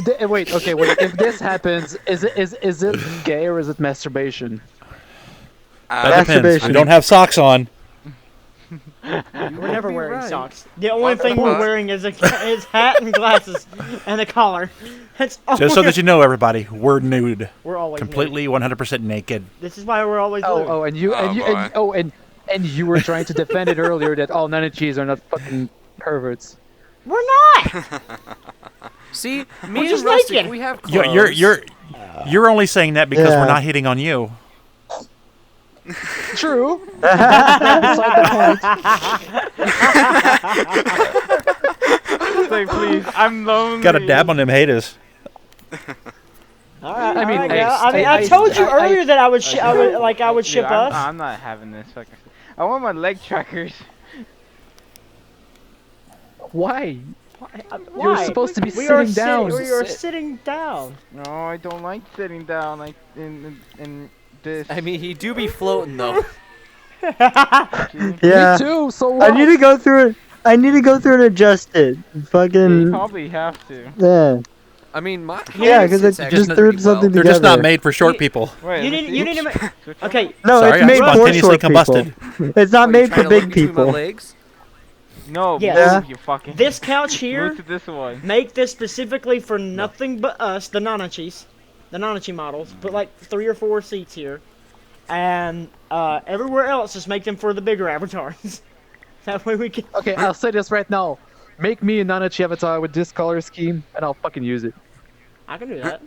this happens, is it gay or is it masturbation? That depends. I don't have socks on. We're never wearing socks. The only thing we're wearing is hat and glasses and a collar. That's all. Just so that you know, everybody, we're nude. We're always completely 100% naked. This is why we're always nude. And you were trying to defend it earlier that all nanachis are not fucking perverts. We're not. See, we're me just and Rustic, naked. we have clothes. You're only saying that because we're not hitting on you. True. Say please, I'm lonely. Got to dab on them haters. All right, I mean, I told you earlier that I would ship us. I'm not having this fucking. I want my leg trackers. Why? You're supposed to be sitting down. We are sitting down. No, I don't like sitting down like in this. I mean, he do be floating though. Yeah. Me too. So I need to go through it. I need to go through and adjust it. Fucking. You probably have to. Yeah. I mean, yeah, because it just threw something together. They're just not made for short people. Wait, you need to make. Okay. No, sorry, it's made for spontaneously short combusted. people. It's not made for big people. No, yes. You fucking. This couch here. Move to this one. Make this specifically for nothing but us, the Nanachis, the Nanachi models. Put like 3 or 4 seats here, and everywhere else just make them for the bigger avatars. That way we can. Okay, I'll say this right now. Make me a Nanachi avatar with this color scheme, and I'll fucking use it. I can do that.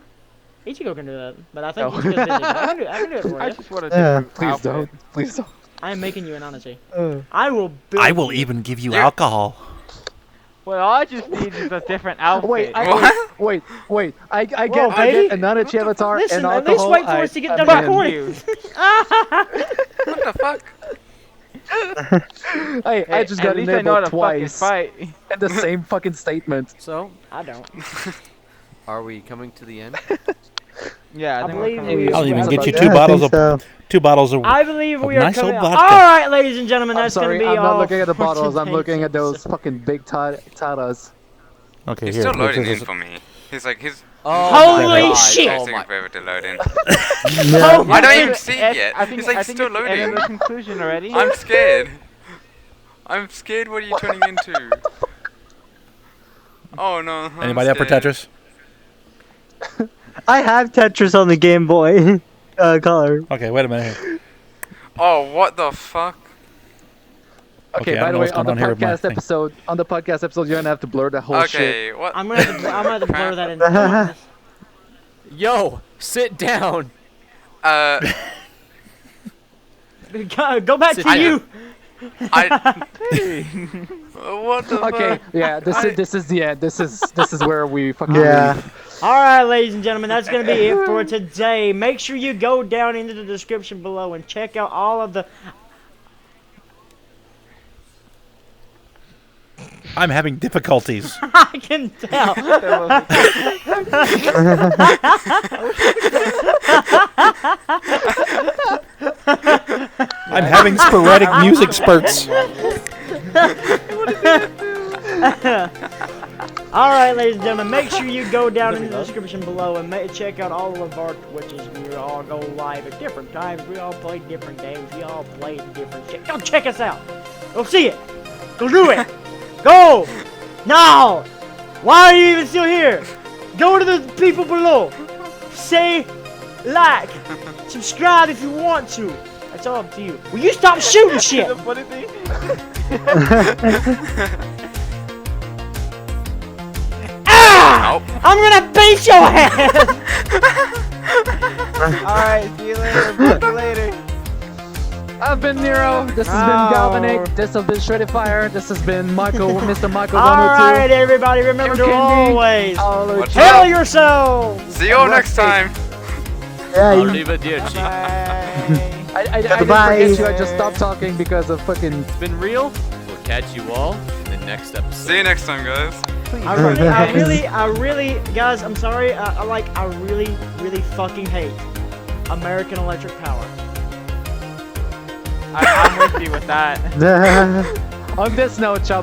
Ichigo can do that, but I think Ichigo's busy. I can do it for you. I just want a different Please outfit. don't. Please don't. I am making you an Nanachi. I will build I will even give you alcohol. Well, all I just need is a different outfit. Wait, I get a Nanachi avatar Listen, and at alcohol. least wait for us to get done recording. What the fuck? Hey, I just got at least I know how enabled to twice. fucking fight. And the same fucking statement. So, I don't. are we coming to the end? Yeah, I I think believe we're we. coming. I'll even get you Yeah, two I bottles think of so. 2 bottles of. I believe we are nice coming. old All vodka. right, ladies and gentlemen, I'm that's gonna sorry, be I'm all. not looking at the for bottles. I'm today's looking at those episode. fucking big tatas. Okay, He's here. still look, loading this in is- for me. He's like, he's... Holy shit! It's Oh taking my. forever to load in. Yeah. I don't even see it yet. I think, He's like, I think still it's the end loading. of the conclusion already. I'm scared. I'm scared. What are you turning into? Oh no. I'm Anybody up for scared. Tetris? I have Tetris on the Game Boy Color. Okay, wait a minute here. Oh, what the fuck? Okay, I by don't the know way, what's on going the on here with my podcast episode, you're gonna have to blur the whole shit. Okay, what? I'm gonna have to blur that in. Yo, sit down. Go back to you. What the Okay, fuck? yeah, this is the end. This is where we fucking Yeah. leave. All right, ladies and gentlemen, that's going to be it for today. Make sure you go down into the description below and check out all of the... I'm having difficulties. I can tell. I'm having sporadic music spurts. All right, ladies and gentlemen, make sure you go down in the description below and check out all of our Twitches. We all go live at different times. We all play different games. We all play different shit. Go check us out. Go see it. Go do it. Go. Now. Why are you even still here? Go to the people below. Say like. Subscribe if you want to. That's all up to you. Will you stop shooting shit? The funny thing. Ah! I'm gonna beat your ass! Alright, see you later. Talk to you later. I've been Nero. This has been Galvanic. This has been Shredded Fire. This has been Michael, Mr. Michael 102. Alright, everybody, remember to Candy. always tell yourselves! See you all next time. Yeah, Arrivederci. I didn't Goodbye. forget you. I just stopped talking because of fucking. It's been real. We'll catch you all in the next episode. See you next time, guys. I really, guys, I'm sorry, I really fucking hate American Electric Power. I'm with you with that. On this note, ciao.